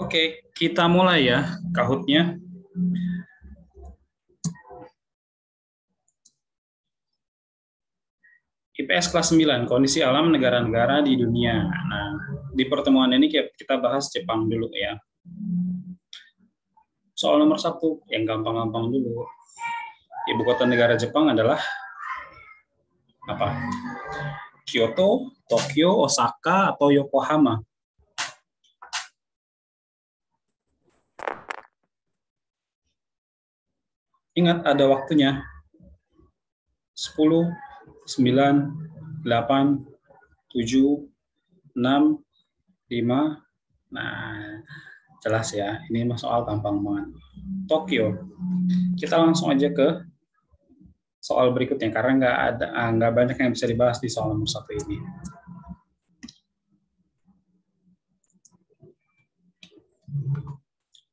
Oke, kita mulai ya Kahoot-nya. IPS kelas 9, kondisi alam negara-negara di dunia. Nah, di pertemuan ini kita bahas Jepang dulu ya. Soal nomor 1, yang gampang-gampang dulu. Ibu kota negara Jepang adalah apa? Kyoto, Tokyo, Osaka, atau Yokohama? Ingat ada waktunya. 10, 9, 8, 7, 6, 5. Nah, jelas ya, ini soal gampang banget. Tokyo. Kita langsung aja ke soal berikutnya karena nggak banyak yang bisa dibahas di soal nomor 1 ini.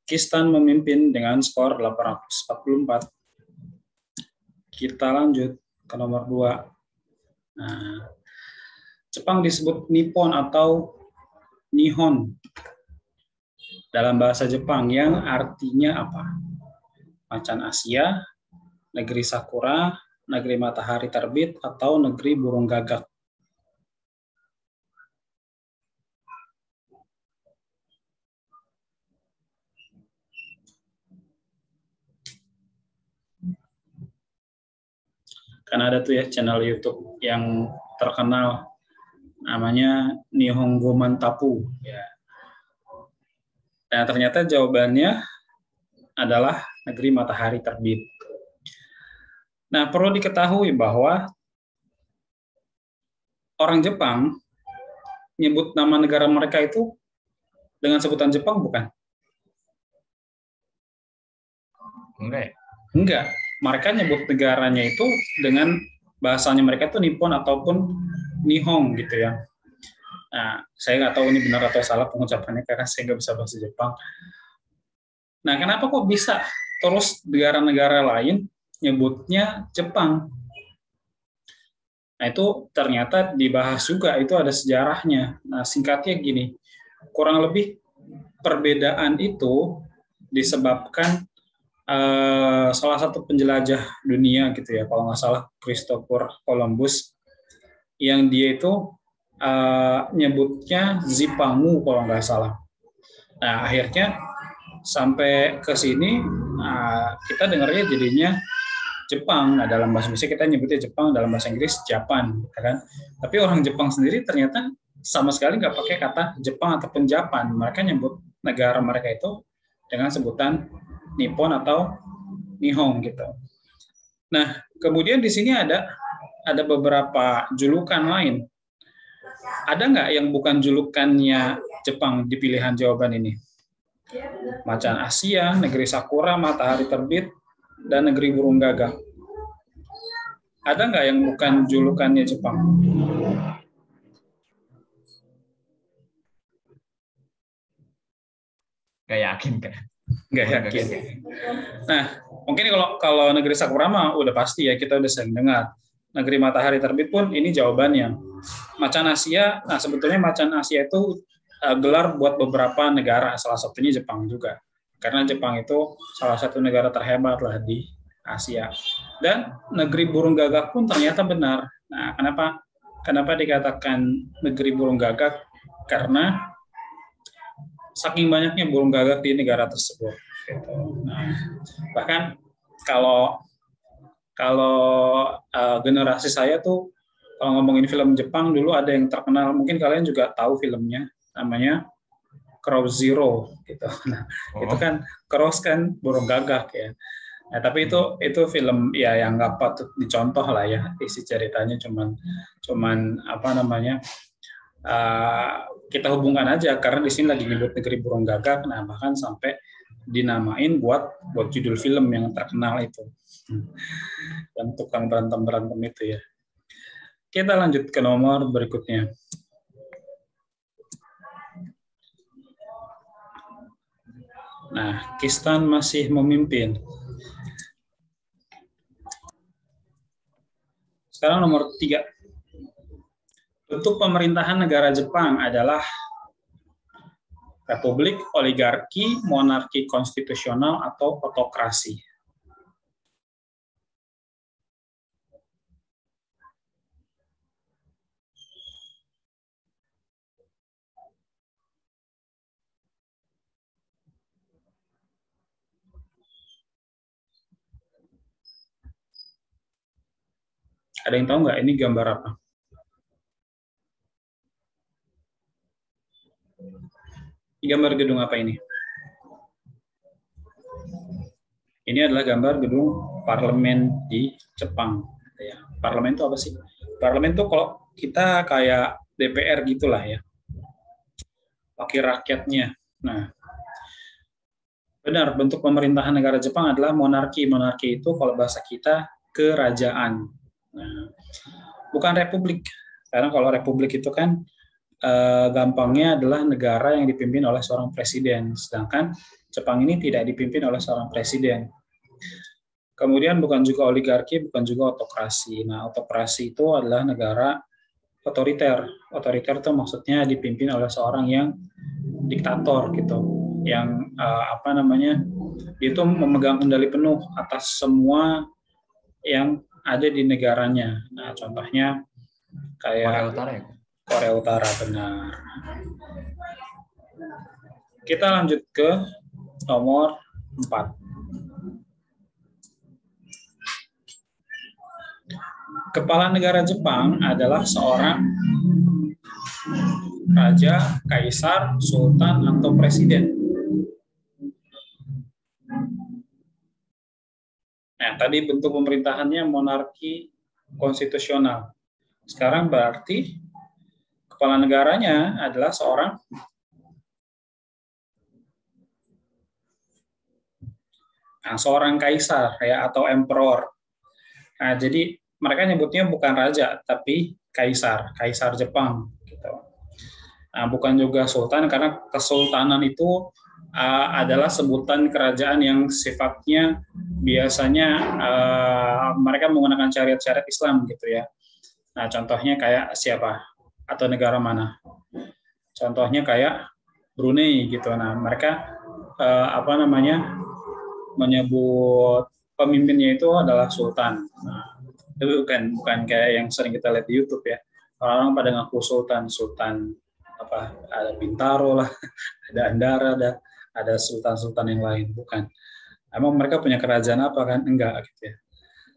Kistan memimpin dengan skor 844. Kita lanjut ke nomor 2. Nah, Jepang disebut Nippon atau Nihon dalam bahasa Jepang yang artinya apa? Macan Asia, negeri sakura, negeri matahari terbit, atau negeri burung gagak? Kan ada tuh ya channel YouTube yang terkenal namanya Nihongo Mantapu. Ya. Nah, ternyata jawabannya adalah negeri matahari terbit. Nah, perlu diketahui bahwa orang Jepang nyebut nama negara mereka itu dengan sebutan Jepang bukan? Enggak ya? Enggak. Mereka nyebut negaranya itu dengan bahasanya mereka itu Nippon ataupun Nihon gitu ya. Nah, saya nggak tahu ini benar atau salah pengucapannya karena saya nggak bisa bahasa Jepang. Nah, kenapa kok bisa terus negara-negara lain nyebutnya Jepang? Nah, itu ternyata dibahas juga, itu ada sejarahnya. Nah, singkatnya gini, kurang lebih perbedaan itu disebabkan salah satu penjelajah dunia gitu ya, kalau nggak salah Christopher Columbus, yang dia itu nyebutnya Zipangu kalau nggak salah. Nah, akhirnya sampai ke sini kita dengarnya jadinya Jepang. Nah, dalam bahasa Indonesia kita nyebutnya Jepang, dalam bahasa Inggris Japan, kan? Tapi orang Jepang sendiri ternyata sama sekali nggak pakai kata Jepang ataupun Japan. Mereka nyebut negara mereka itu dengan sebutan Nippon atau Nihon gitu. Nah, kemudian di sini ada beberapa julukan lain. Ada nggak yang bukan julukannya Jepang di pilihan jawaban ini? Macan Asia, negeri sakura, matahari terbit, dan negeri burung gagak. Ada nggak yang bukan julukannya Jepang? Nggak yakin kan? Nggak yakin. Nah, mungkin kalau negeri sakura mah udah pasti ya, kita udah sering dengar. Negeri matahari terbit pun ini jawabannya. Macan Asia, nah sebetulnya macan Asia itu gelar buat beberapa negara, salah satunya Jepang juga. Karena Jepang itu salah satu negara terhebat lah di Asia. Dan negeri burung gagak pun ternyata benar. Nah, kenapa dikatakan negeri burung gagak? Karena saking banyaknya burung gagak di negara tersebut. Nah, bahkan kalau generasi saya tuh kalau ngomongin film Jepang dulu ada yang terkenal, mungkin kalian juga tahu filmnya, namanya Crow Zero gitu. Nah, itu kan crows kan burung gagak ya. Nah, tapi itu film ya yang nggak patut dicontoh lah ya, isi ceritanya cuman apa namanya, kita hubungkan aja karena di sini lagi nyebut negeri burung gagak. Nah, bahkan sampai dinamain buat judul film yang terkenal itu, yang tukang berantem itu ya. Kita lanjut ke nomor berikutnya. Nah, Kistan masih memimpin. Sekarang nomor 3. Bentuk pemerintahan negara Jepang adalah Republik, oligarki, monarki konstitusional, atau otokrasi. Ada yang tahu nggak ini gambar apa? Gambar gedung apa ini? Ini adalah gambar gedung parlemen di Jepang. Ya, parlemen itu apa sih? Parlemen itu kalau kita kayak DPR gitulah ya, wakil rakyatnya. Nah, benar, bentuk pemerintahan negara Jepang adalah monarki. Monarki itu kalau bahasa kita kerajaan. Nah, bukan republik. Karena kalau republik itu kan gampangnya adalah negara yang dipimpin oleh seorang presiden. Sedangkan Jepang ini tidak dipimpin oleh seorang presiden. Kemudian bukan juga oligarki, bukan juga otokrasi. Nah, otokrasi itu adalah negara otoriter. Otoriter itu maksudnya dipimpin oleh seorang yang diktator gitu, yang dia itu memegang kendali penuh atas semua yang ada di negaranya. Nah, contohnya kayak Korea Utara ya? Korea Utara, benar. Kita lanjut ke nomor 4. Kepala negara Jepang adalah seorang raja, kaisar, sultan, atau presiden. Nah, tadi bentuk pemerintahannya monarki konstitusional. Sekarang berarti kepala negaranya adalah seorang kaisar ya, atau emperor. Nah, jadi mereka nyebutnya bukan raja, tapi kaisar Jepang. Gitu. Nah, bukan juga sultan, karena kesultanan itu adalah sebutan kerajaan yang sifatnya biasanya mereka menggunakan syariat-syariat Islam gitu ya. Nah, contohnya kayak siapa? Atau negara mana? Contohnya kayak Brunei gitu. Nah, mereka menyebut pemimpinnya itu adalah sultan. Nah, itu bukan kayak yang sering kita lihat di YouTube ya. Orang-orang pada ngaku sultan apa, ada Bintaro lah, ada Andara, ada sultan-sultan yang lain, bukan. Emang mereka punya kerajaan apa kan? Enggak gitu ya.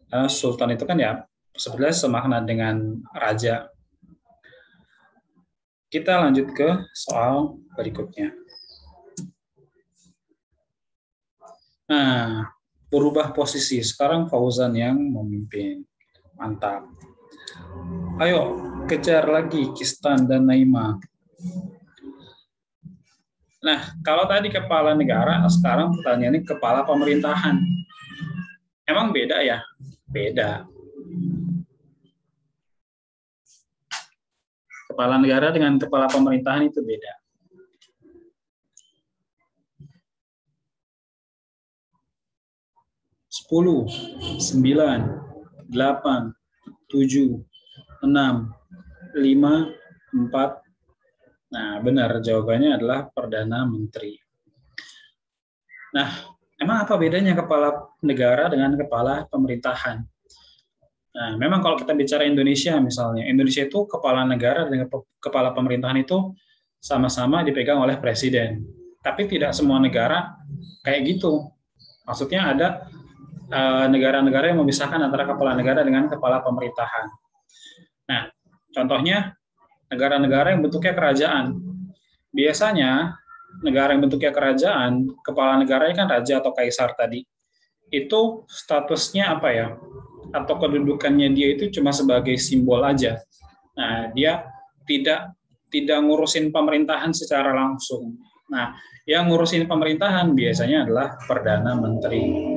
Karena sultan itu kan ya sebenarnya semakna dengan raja. Kita lanjut ke soal berikutnya. Nah, berubah posisi. Sekarang Fauzan yang memimpin. Mantap. Ayo, kejar lagi Kistan dan Naima. Nah, kalau tadi kepala negara, sekarang pertanyaannya kepala pemerintahan. Emang beda ya? Beda. Kepala negara dengan kepala pemerintahan itu beda. Sepuluh, 9, 8, 7, 6, 5, 4. Nah, benar, jawabannya adalah Perdana Menteri. Nah, emang apa bedanya kepala negara dengan kepala pemerintahan? Nah, memang kalau kita bicara Indonesia misalnya, Indonesia itu kepala negara dan kepala pemerintahan itu sama-sama dipegang oleh presiden. Tapi tidak semua negara kayak gitu. Maksudnya ada negara-negara yang memisahkan antara kepala negara dengan kepala pemerintahan. Nah, contohnya negara-negara yang bentuknya kerajaan. Biasanya negara yang bentuknya kerajaan, kepala negaranya kan raja atau kaisar tadi. Itu statusnya apa ya? Atau kedudukannya dia itu cuma sebagai simbol aja. Nah, dia tidak ngurusin pemerintahan secara langsung. Nah, yang ngurusin pemerintahan biasanya adalah Perdana Menteri.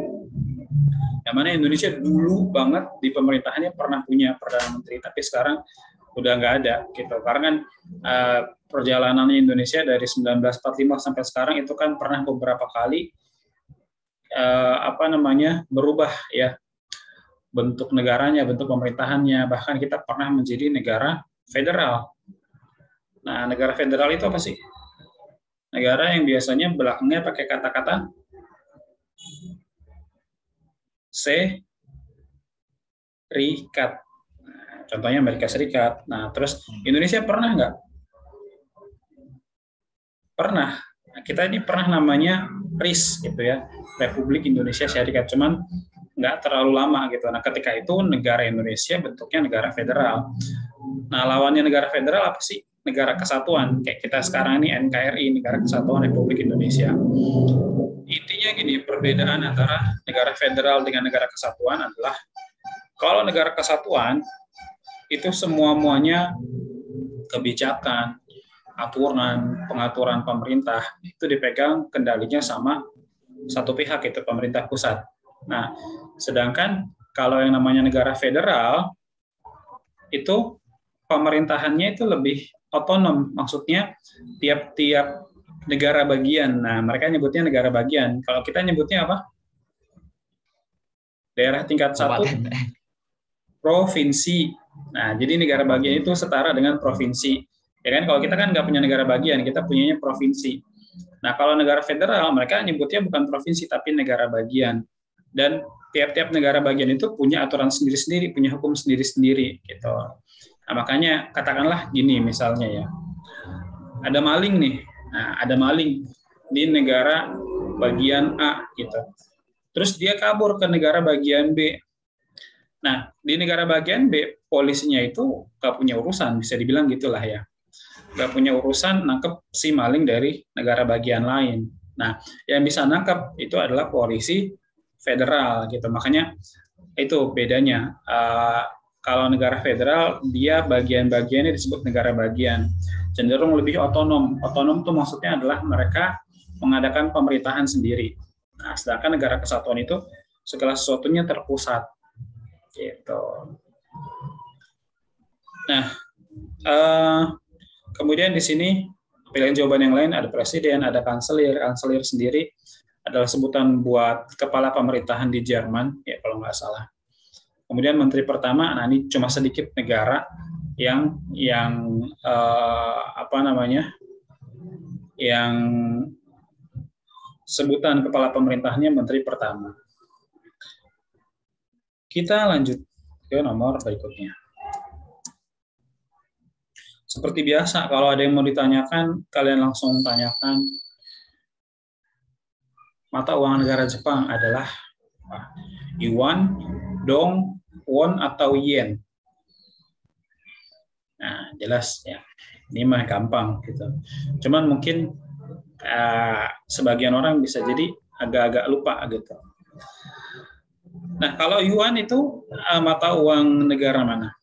Yang mana Indonesia dulu banget di pemerintahannya pernah punya Perdana Menteri, tapi sekarang udah nggak ada gitu. Karena kan perjalanannya Indonesia dari 1945 sampai sekarang itu kan pernah beberapa kali berubah ya, bentuk negaranya, bentuk pemerintahannya. Bahkan kita pernah menjadi negara federal. Nah, negara federal itu apa sih? Negara yang biasanya belakangnya pakai kata-kata serikat. Nah, contohnya Amerika Serikat. Nah, terus Indonesia pernah nggak? Pernah. Nah, kita ini pernah namanya RIS gitu ya, Republik Indonesia Syarikat. Cuman nggak terlalu lama gitu. Nah, ketika itu negara Indonesia bentuknya negara federal. Nah, lawannya negara federal apa sih? Negara kesatuan. Kayak kita sekarang ini NKRI, Negara Kesatuan Republik Indonesia. Intinya gini, perbedaan antara negara federal dengan negara kesatuan adalah kalau negara kesatuan itu semua-muanya kebijakan, aturan, pengaturan pemerintah itu dipegang kendalinya sama satu pihak, itu pemerintah pusat. Nah, sedangkan kalau yang namanya negara federal itu pemerintahannya itu lebih otonom, maksudnya tiap-tiap negara bagian. Nah, mereka nyebutnya negara bagian. Kalau kita nyebutnya apa? Daerah tingkat 1, provinsi. Nah, jadi negara bagian itu setara dengan provinsi. Ya kan, kalau kita kan nggak punya negara bagian, kita punyanya provinsi. Nah, kalau negara federal, mereka nyebutnya bukan provinsi, tapi negara bagian. Dan tiap-tiap negara bagian itu punya aturan sendiri-sendiri, punya hukum sendiri-sendiri, gitu. Nah, makanya katakanlah gini misalnya ya, ada maling nih. Nah, ada maling di negara bagian A, gitu. Terus dia kabur ke negara bagian B. Nah, di negara bagian B, polisinya itu nggak punya urusan, bisa dibilang gitulah ya. Nggak punya urusan nangkep si maling dari negara bagian lain. Nah, yang bisa nangkep itu adalah polisi federal gitu. Makanya itu bedanya. Kalau negara federal, dia bagian-bagiannya disebut negara bagian. Cenderung lebih otonom. Otonom itu maksudnya adalah mereka mengadakan pemerintahan sendiri. Nah, sedangkan negara kesatuan itu segala sesuatunya terpusat. Gitu. Nah, kemudian di sini pilihan jawaban yang lain ada presiden, ada kanselir. Kanselir sendiri adalah sebutan buat kepala pemerintahan di Jerman, ya kalau nggak salah. Kemudian menteri pertama, nah ini cuma sedikit negara yang apa namanya, yang sebutan kepala pemerintahnya menteri pertama. Kita lanjut ke nomor berikutnya. Seperti biasa, kalau ada yang mau ditanyakan, kalian langsung tanyakan. Mata uang negara Jepang adalah yuan, dong, won, atau yen. Nah, jelas ya. Ini mah gampang gitu. Cuman mungkin sebagian orang bisa jadi agak-agak lupa gitu. Nah, kalau yuan itu mata uang negara mana?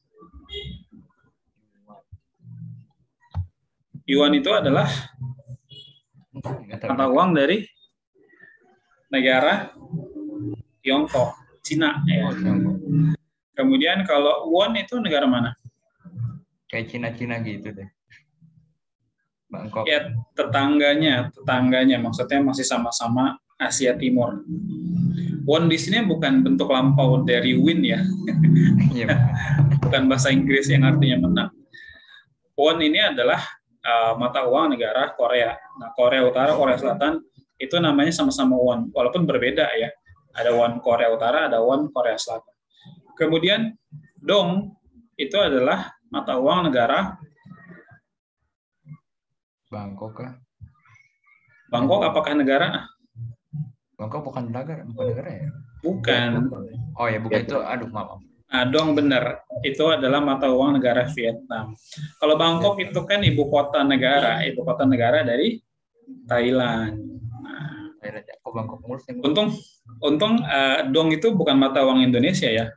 Yuan itu adalah mata uang dari negara Tiongkok, Cina. Ya. Kemudian kalau won itu negara mana? Kayak Cina-Cina gitu deh. Bangkok. Ya, tetangganya, maksudnya masih sama-sama Asia Timur. Won di sini bukan bentuk lampau dari win ya. Bukan bahasa Inggris yang artinya menang. Won ini adalah mata uang negara Korea. Nah, Korea Utara, Korea Selatan itu namanya sama-sama won, walaupun berbeda ya. Ada won Korea Utara, ada won Korea Selatan. Kemudian dong itu adalah mata uang negara Bangkok kah? Bangkok apakah negara? Bangkok bukan negara ya? Bukan. Oh ya, bukan itu. Aduh, maaf. Dong benar. Itu adalah mata uang negara Vietnam. Kalau Bangkok itu kan ibu kota negara dari Thailand. Kok Bangkok mulus? Untung dong itu bukan mata uang Indonesia ya.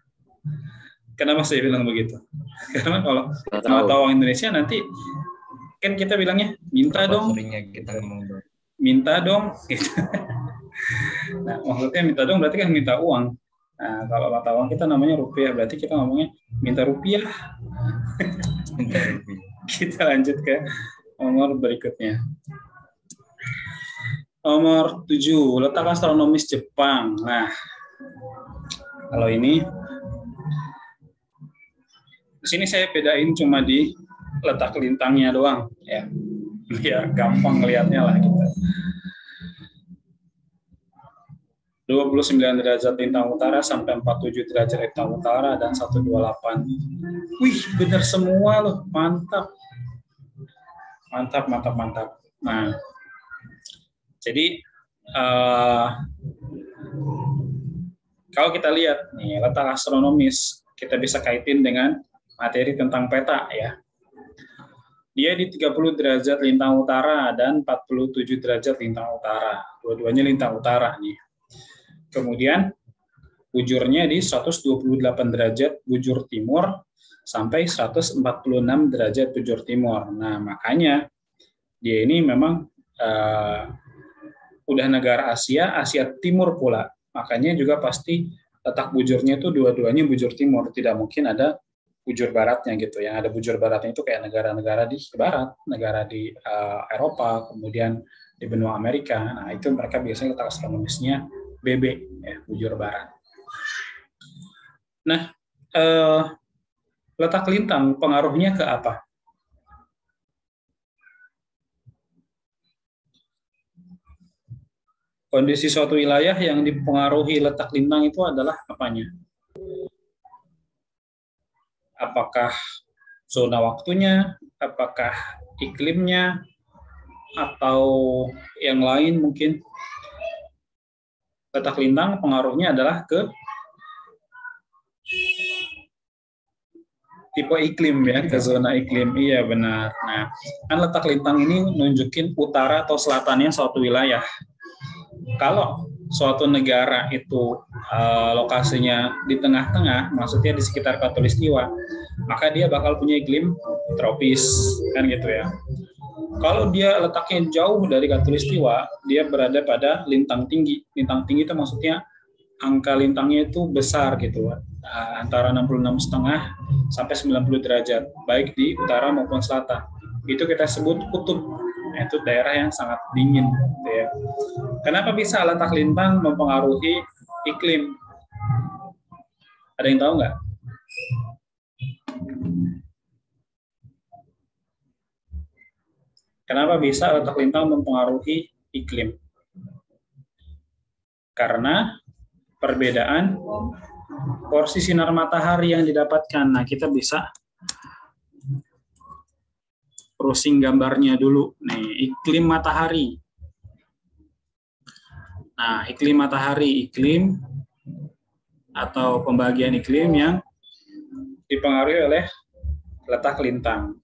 Kenapa saya bilang begitu? Karena kalau mata uang Indonesia nanti kan kita bilangnya minta dong. Minta dong. Gitu. Nah, maksudnya minta dong berarti kan minta uang. Nah, kalau mata uang kita namanya rupiah, berarti kita ngomongnya minta rupiah. Kita lanjut ke nomor berikutnya. Nomor 7, letak astronomis Jepang. Nah, kalau ini di sini saya bedain cuma di letak lintangnya doang ya. biar gampang ngelihatnya lah kita. 29 derajat lintang utara sampai 47 derajat lintang utara dan 128. Wih, benar semua loh. Mantap. Mantap, mantap, mantap. Nah, jadi kalau kita lihat nih letak astronomis, kita bisa kaitin dengan materi tentang peta ya. Dia di 30 derajat lintang utara dan 47 derajat lintang utara. Dua-duanya lintang utara nih. Kemudian bujurnya di 128 derajat bujur timur sampai 146 derajat bujur timur. Nah, makanya dia ini memang udah negara Asia, Asia Timur pula. Makanya juga pasti letak bujurnya itu dua-duanya bujur timur. Tidak mungkin ada bujur baratnya gitu. Yang ada bujur baratnya itu kayak negara-negara di barat, negara di Eropa, kemudian di benua Amerika. Nah, itu mereka biasanya letak astronomisnya BB, ya, bujur barat. Nah, letak lintang pengaruhnya ke apa? Kondisi suatu wilayah yang dipengaruhi letak lintang itu adalah apanya? Apakah zona waktunya, apakah iklimnya, atau yang lain mungkin? Letak lintang pengaruhnya adalah ke tipe iklim ya, ke zona iklim. Iya benar. Nah, kan letak lintang ini nunjukin utara atau selatannya suatu wilayah. Kalau suatu negara itu lokasinya di tengah-tengah, maksudnya di sekitar Khatulistiwa, maka dia bakal punya iklim tropis, kan gitu ya. Kalau dia letaknya jauh dari Khatulistiwa, dia berada pada lintang tinggi. Lintang tinggi itu maksudnya angka lintangnya itu besar gitu, antara 66,5 sampai 90 derajat, baik di utara maupun selatan. Itu kita sebut kutub. Itu daerah yang sangat dingin. Gitu ya. Kenapa bisa letak lintang mempengaruhi iklim? Ada yang tahu nggak? Kenapa bisa letak lintang mempengaruhi iklim? Karena perbedaan porsi sinar matahari yang didapatkan. Nah, kita bisa browsing gambarnya dulu. Nih, iklim matahari. Nah, iklim matahari, iklim atau pembagian iklim yang dipengaruhi oleh letak lintang.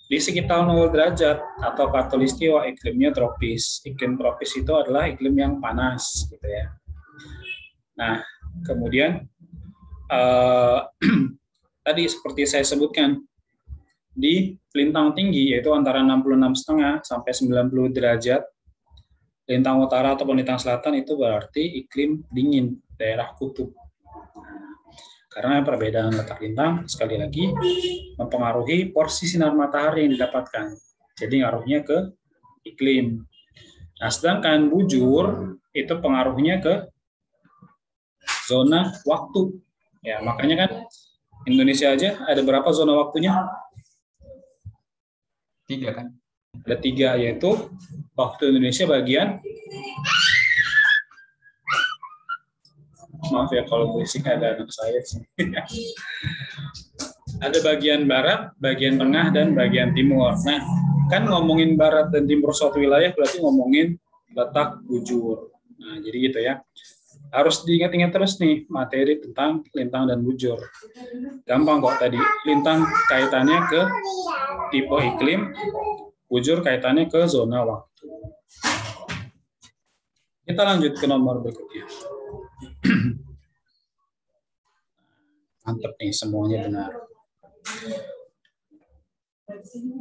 Di sekitar 0 derajat atau Khatulistiwa iklimnya tropis. Iklim tropis itu adalah iklim yang panas, gitu ya. Nah, kemudian tadi seperti saya sebutkan, di lintang tinggi yaitu antara 66,5 sampai 90 derajat lintang utara ataupun lintang selatan itu berarti iklim dingin, daerah kutub. Karena perbedaan letak lintang, sekali lagi, mempengaruhi porsi sinar matahari yang didapatkan. Jadi ngaruhnya ke iklim. Nah, sedangkan bujur, itu pengaruhnya ke zona waktu. Ya, makanya kan Indonesia aja ada berapa zona waktunya? 3 kan? Ada 3, yaitu waktu Indonesia bagian, maaf ya kalau berisik, ada anak saya sih. Ada bagian barat, bagian tengah, dan bagian timur. Nah, kan ngomongin barat dan timur suatu wilayah berarti ngomongin letak bujur. Nah, jadi gitu ya. Harus diingat-ingat terus nih materi tentang lintang dan bujur. Gampang kok tadi. Lintang kaitannya ke tipe iklim, bujur kaitannya ke zona waktu. Kita lanjut ke nomor berikutnya. Mantap nih, semuanya benar.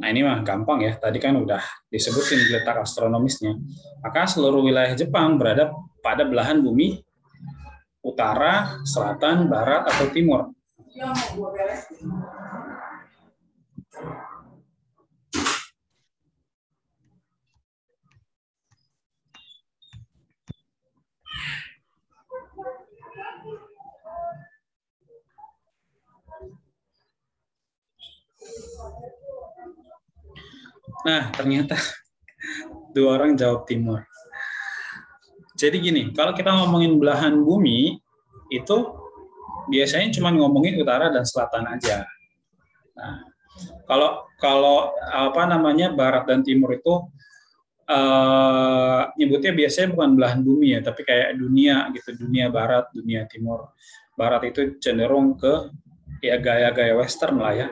Nah, ini mah gampang ya. Tadi kan udah disebutin letak astronomisnya. Maka seluruh wilayah Jepang berada pada belahan bumi utara, selatan, barat, atau timur. Nah, ternyata dua orang jawab timur. Jadi gini, kalau kita ngomongin belahan bumi, itu biasanya cuma ngomongin utara dan selatan aja. Nah, kalau kalau apa namanya barat dan timur itu nyebutnya biasanya bukan belahan bumi ya, tapi kayak dunia gitu, dunia barat, dunia timur. Barat itu cenderung ke ya gaya-gaya western lah ya,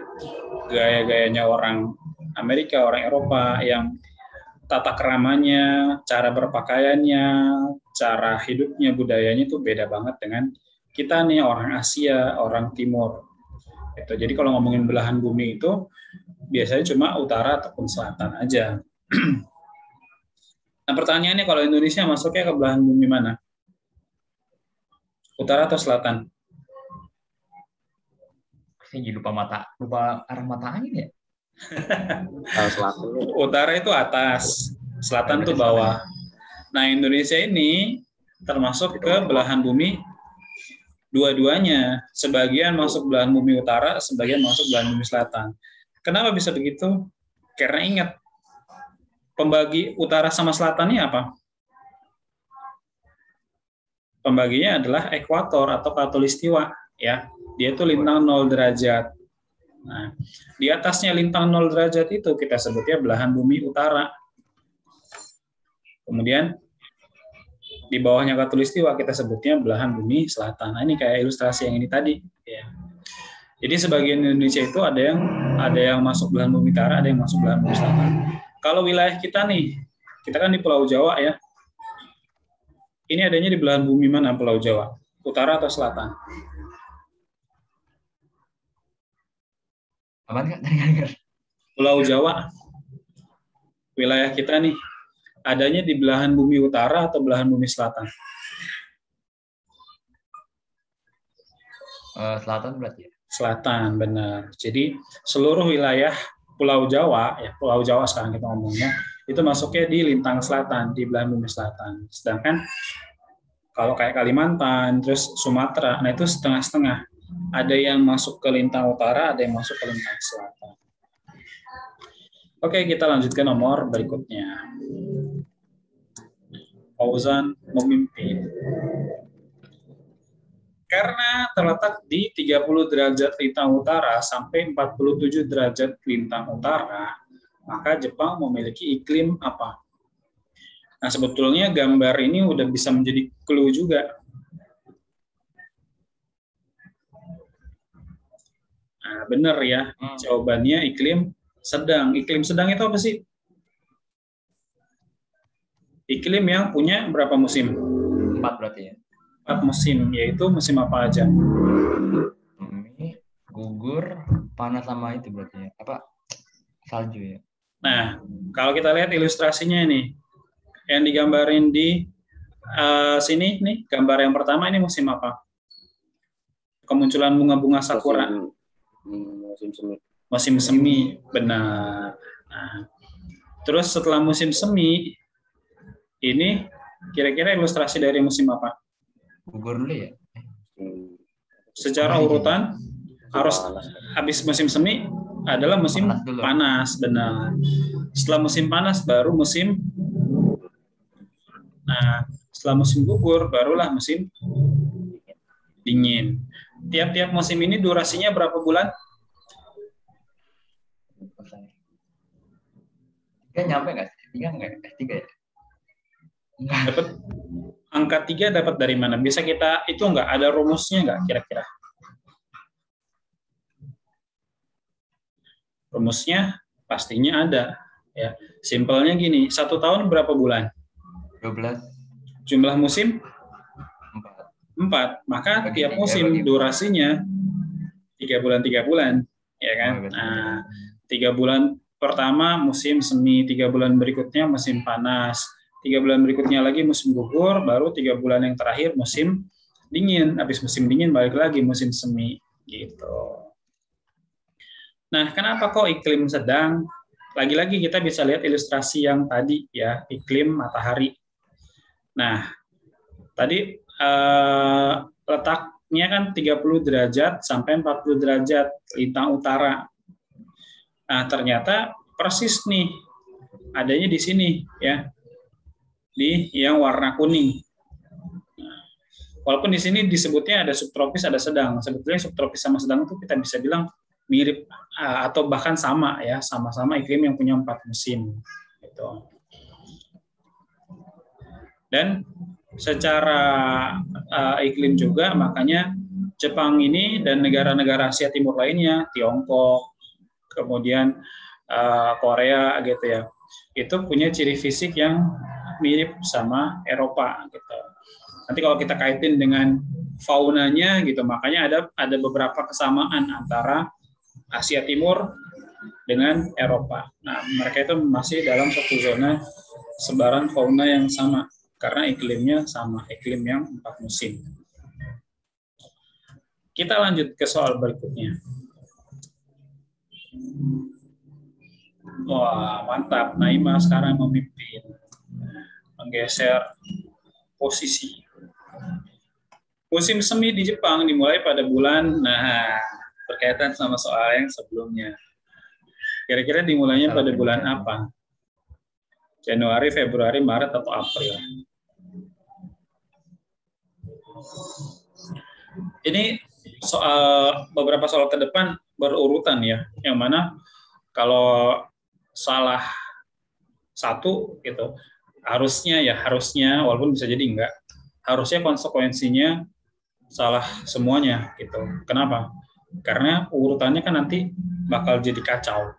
gaya-gayanya orang Amerika, orang Eropa yang tata keramanya, cara berpakaiannya, cara hidupnya, budayanya itu beda banget dengan kita nih orang Asia, orang Timur. Gitu. Jadi kalau ngomongin belahan bumi itu biasanya cuma utara ataupun selatan aja. Nah pertanyaannya kalau Indonesia masuknya ke belahan bumi mana? Utara atau selatan? Saya jadi lupa arah mata angin ya. Selatan. Utara itu atas, selatan itu bawah. Nah Indonesia ini termasuk ke belahan bumi dua-duanya. Sebagian masuk belahan bumi utara, sebagian masuk belahan bumi selatan. Kenapa bisa begitu? Karena ingat, pembagi utara sama selatannya apa? Pembaginya adalah ekuator atau khatulistiwa, ya. Dia itu lintang 0 derajat. Nah, di atasnya lintang 0 derajat itu kita sebutnya belahan bumi utara. Kemudian di bawahnya khatulistiwa kita sebutnya belahan bumi selatan. Nah, ini kayak ilustrasi yang ini tadi, ya. Jadi sebagian Indonesia itu ada yang masuk belahan bumi utara, ada yang masuk belahan bumi selatan. Kalau wilayah kita nih, kita kan di Pulau Jawa ya. Ini adanya di belahan bumi mana Pulau Jawa? Utara atau selatan? Apaan Kak? Pulau Jawa, wilayah kita nih, adanya di belahan bumi utara atau belahan bumi selatan? Selatan berarti ya? Selatan, benar. Jadi seluruh wilayah Pulau Jawa, ya Pulau Jawa sekarang kita ngomongnya, itu masuknya di lintang selatan, di belahan bumi selatan. Sedangkan kalau kayak Kalimantan, terus Sumatera, nah itu setengah-setengah. Ada yang masuk ke lintang utara, ada yang masuk ke lintang selatan. Oke, kita lanjutkan nomor berikutnya. Fauzan memimpin. Karena terletak di 30 derajat lintang utara sampai 47 derajat lintang utara, maka Jepang memiliki iklim apa? Nah, sebetulnya gambar ini udah bisa menjadi clue juga. Nah, benar ya, jawabannya iklim sedang. Iklim sedang itu apa sih? Iklim yang punya berapa musim? 4 berarti ya? 4 musim, yaitu musim apa aja? Ini gugur, panas sama itu berarti ya? Apa? Salju ya? Nah, kalau kita lihat ilustrasinya ini, yang digambarin di sini nih, gambar yang pertama ini musim apa? Kemunculan bunga-bunga sakura. Musim semi. Musim semi, benar. Nah, terus setelah musim semi, ini kira-kira ilustrasi dari musim apa? Gugur dulu ya? Secara urutan, harus habis musim semi adalah musim panas, benar. Setelah musim panas baru musim. Nah, setelah musim gugur barulah musim dingin. Tiap-tiap musim ini durasinya berapa bulan? Tiga nyampe nggak sih? Tiga nggak? Tiga ya? Dapat angka 3 dapat dari mana? Bisa kita itu nggak ada rumusnya nggak kira-kira? Rumusnya pastinya ada. Ya, simpelnya gini. 1 tahun berapa bulan? 12. Jumlah musim 4. 4. Maka tiap musim durasinya 3 bulan, ya kan? Nah, 3 bulan pertama musim semi, 3 bulan berikutnya musim panas, 3 bulan berikutnya lagi musim gugur, baru 3 bulan yang terakhir musim dingin. Habis musim dingin balik lagi musim semi, gitu. Nah, kenapa kok iklim sedang? Lagi-lagi kita bisa lihat ilustrasi yang tadi ya, iklim matahari. Nah, tadi letaknya kan 30 derajat sampai 40 derajat lintang utara. Nah, ternyata persis nih adanya di sini ya, di yang warna kuning. Walaupun di sini disebutnya ada subtropis, ada sedang. Sebetulnya subtropis sama sedang itu kita bisa bilang mirip atau bahkan sama ya, sama-sama iklim yang punya 4 musim. Gitu. Dan secara iklim juga, makanya Jepang ini dan negara-negara Asia Timur lainnya, Tiongkok, kemudian Korea gitu ya, itu punya ciri fisik yang mirip sama Eropa gitu. Nanti kalau kita kaitin dengan faunanya gitu, makanya ada beberapa kesamaan antara Asia Timur dengan Eropa. Nah, mereka itu masih dalam satu zona sebaran fauna yang sama karena iklimnya sama, iklim yang 4 musim. Kita lanjut ke soal berikutnya. Wah, mantap. Naima sekarang memimpin, menggeser posisi. Musim semi di Jepang dimulai pada bulan, berkaitan sama soal yang sebelumnya. Kira-kira dimulainya pada bulan apa? Januari, Februari, Maret, atau April? Ini beberapa soal ke depan berurutan ya, yang mana kalau salah satu gitu, harusnya walaupun bisa jadi enggak, harusnya konsekuensinya salah semuanya gitu. Kenapa? Karena urutannya kan nanti bakal jadi kacau.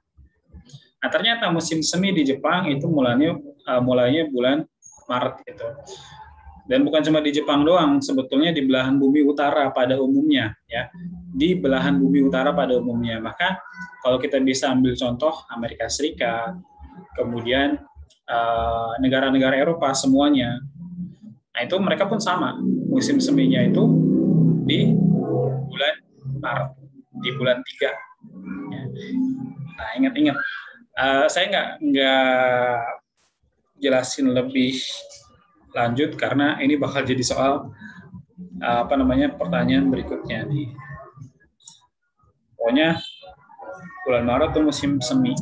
Nah, ternyata musim semi di Jepang itu mulainya bulan Maret gitu. Dan bukan cuma di Jepang doang, sebetulnya di belahan bumi utara pada umumnya ya. Di belahan bumi utara pada umumnya. Maka kalau kita bisa ambil contoh Amerika Serikat, kemudian negara-negara Eropa semuanya. Nah, itu mereka pun sama. Musim seminya itu di bulan Maret, di bulan 3. Nah, ingat-ingat. Saya nggak jelasin lebih lanjut karena ini bakal jadi soal pertanyaan berikutnya nih. Pokoknya bulan Maret itu musim semi.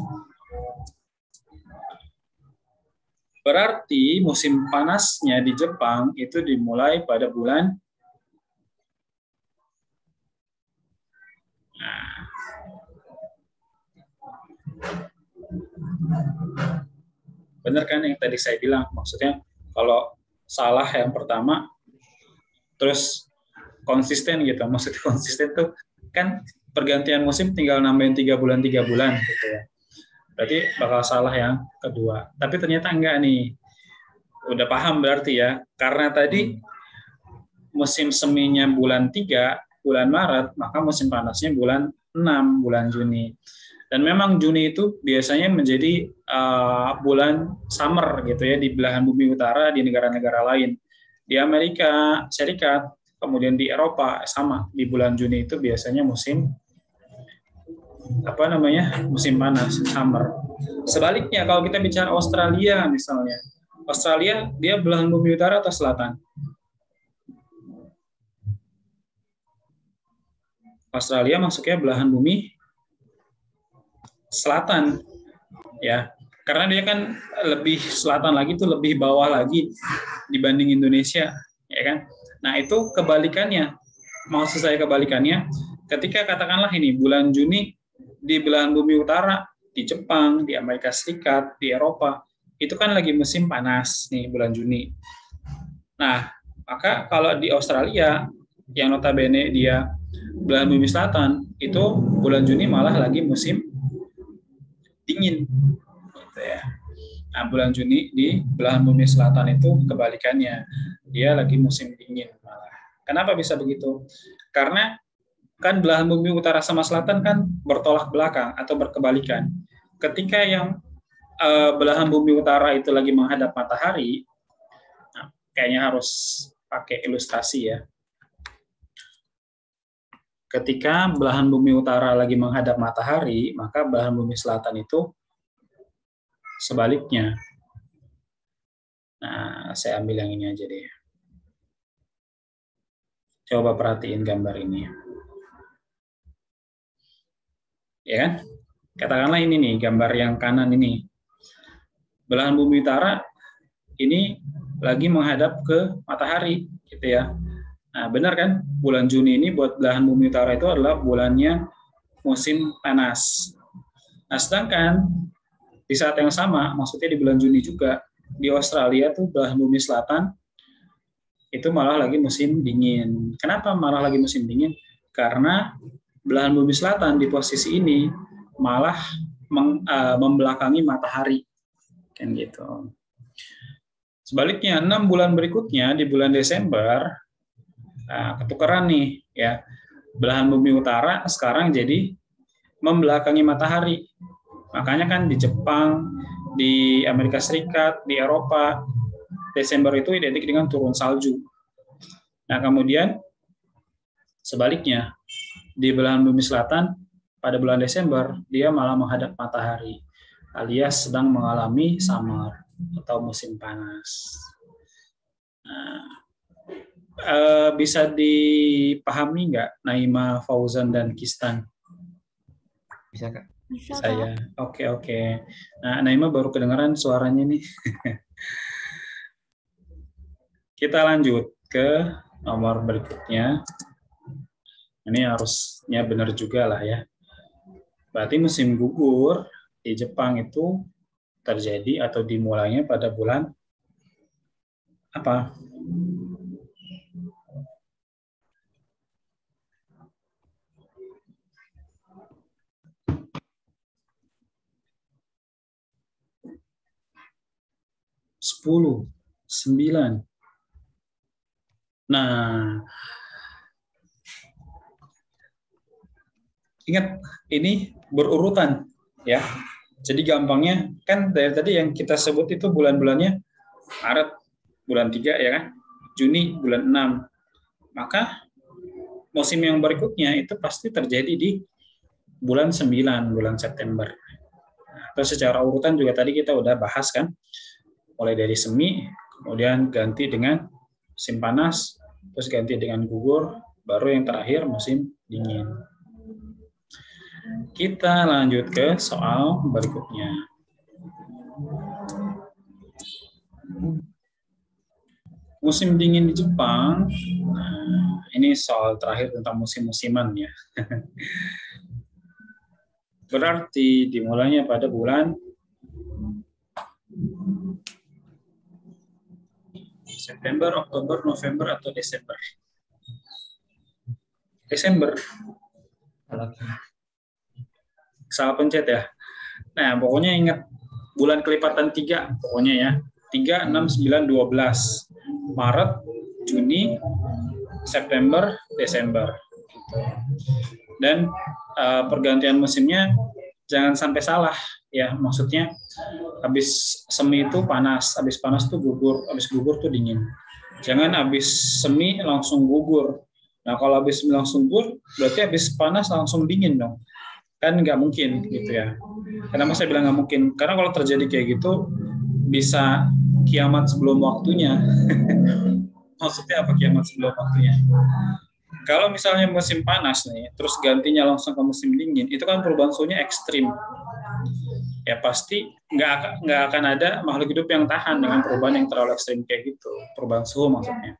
Berarti musim panasnya di Jepang itu dimulai pada bulan benar kan yang tadi saya bilang, maksudnya kalau salah yang pertama terus konsisten gitu, maksudnya konsisten tuh kan pergantian musim tinggal nambahin 3 bulan gitu ya, berarti bakal salah yang kedua. Tapi ternyata enggak nih, udah paham berarti ya, karena tadi musim seminya bulan 3 bulan Maret, maka musim panasnya bulan 6 bulan Juni. Dan memang Juni itu biasanya menjadi bulan summer gitu ya di belahan bumi utara, di negara-negara lain. Di Amerika Serikat, kemudian di Eropa sama, di bulan Juni itu biasanya musim musim panas, summer. Sebaliknya kalau kita bicara Australia misalnya, Australia dia belahan bumi utara atau selatan? Australia masuknya belahan bumi selatan ya, karena dia kan lebih selatan lagi, tuh lebih bawah lagi dibanding Indonesia ya kan. Nah, itu kebalikannya, maksud saya kebalikannya, ketika katakanlah ini bulan Juni di belahan bumi utara, di Jepang, di Amerika Serikat, di Eropa, itu kan lagi musim panas nih bulan Juni. Nah, maka kalau di Australia yang notabene dia belahan bumi selatan, itu bulan Juni malah lagi musim dingin gitu ya. Nah, bulan Juni di belahan bumi selatan itu kebalikannya, dia lagi musim dingin malah. Kenapa bisa begitu? Karena kan belahan bumi utara sama selatan kan bertolak belakang atau berkebalikan. Ketika yang belahan bumi utara itu lagi menghadap matahari, nah, kayaknya harus pakai ilustrasi ya. Ketika belahan bumi utara lagi menghadap matahari, maka belahan bumi selatan itu sebaliknya. Nah, saya ambil yang ini aja deh. Coba perhatiin gambar ini. Ya kan? Katakanlah ini nih, gambar yang kanan ini. belahan bumi utara ini lagi menghadap ke matahari, gitu ya. Nah, benar kan? Bulan Juni ini buat belahan bumi utara itu adalah bulannya musim panas. Nah, sedangkan di saat yang sama, maksudnya di bulan Juni juga, di Australia tuh belahan bumi selatan itu malah lagi musim dingin. Kenapa malah lagi musim dingin? Karena belahan bumi selatan di posisi ini malah membelakangi matahari, kan gitu. Sebaliknya 6 bulan berikutnya di bulan Desember ketukeran nih ya. Belahan bumi utara sekarang jadi membelakangi matahari. Makanya kan di Jepang, di Amerika Serikat, di Eropa, Desember itu identik dengan turun salju. Nah, kemudian sebaliknya di belahan bumi selatan pada bulan Desember dia malah menghadap matahari, alias sedang mengalami summer atau musim panas. Nah, bisa dipahami nggak, Naima, Fauzan, dan Kistan? Bisa, Kak. Bisa, Saya. Kak. Oke. Nah, Naima baru kedengaran suaranya nih. Kita lanjut ke nomor berikutnya. Ini harusnya benar juga lah ya. Berarti musim gugur di Jepang itu terjadi atau dimulainya pada bulan apa? Sepuluh, 9. Nah, ingat ini berurutan ya. Jadi gampangnya kan dari tadi yang kita sebut itu bulan-bulannya Maret bulan 3 ya kan, Juni bulan 6. Maka musim yang berikutnya itu pasti terjadi di bulan 9, bulan September. Nah, atau secara urutan juga tadi kita udah bahas kan, mulai dari semi, kemudian ganti dengan musim panas, terus ganti dengan gugur, baru yang terakhir musim dingin. Kita lanjut ke soal berikutnya. Musim dingin di Jepang, nah, ini soal terakhir tentang musim-musiman ya. Berarti dimulainya pada bulan September, Oktober, November, atau Desember? Desember. Salah pencet ya. Nah, pokoknya ingat bulan kelipatan 3 pokoknya ya. 3, 6, 9, 12. Maret, Juni, September, Desember. Dan pergantian musimnya jangan sampai salah ya. Maksudnya habis semi itu panas, habis panas tuh gugur, habis gugur tuh dingin. Jangan habis semi langsung gugur. Nah, kalau habis semi langsung gugur, berarti habis panas langsung dingin dong. Kan nggak mungkin gitu ya. Kenapa saya bilang nggak mungkin? Karena kalau terjadi kayak gitu bisa kiamat sebelum waktunya. Maksudnya apa kiamat sebelum waktunya? Kalau misalnya musim panas nih, terus gantinya langsung ke musim dingin, itu kan perubahan suhunya ekstrim. Ya pasti nggak akan ada makhluk hidup yang tahan dengan perubahan yang terlalu ekstrim kayak gitu. Perubahan suhu maksudnya.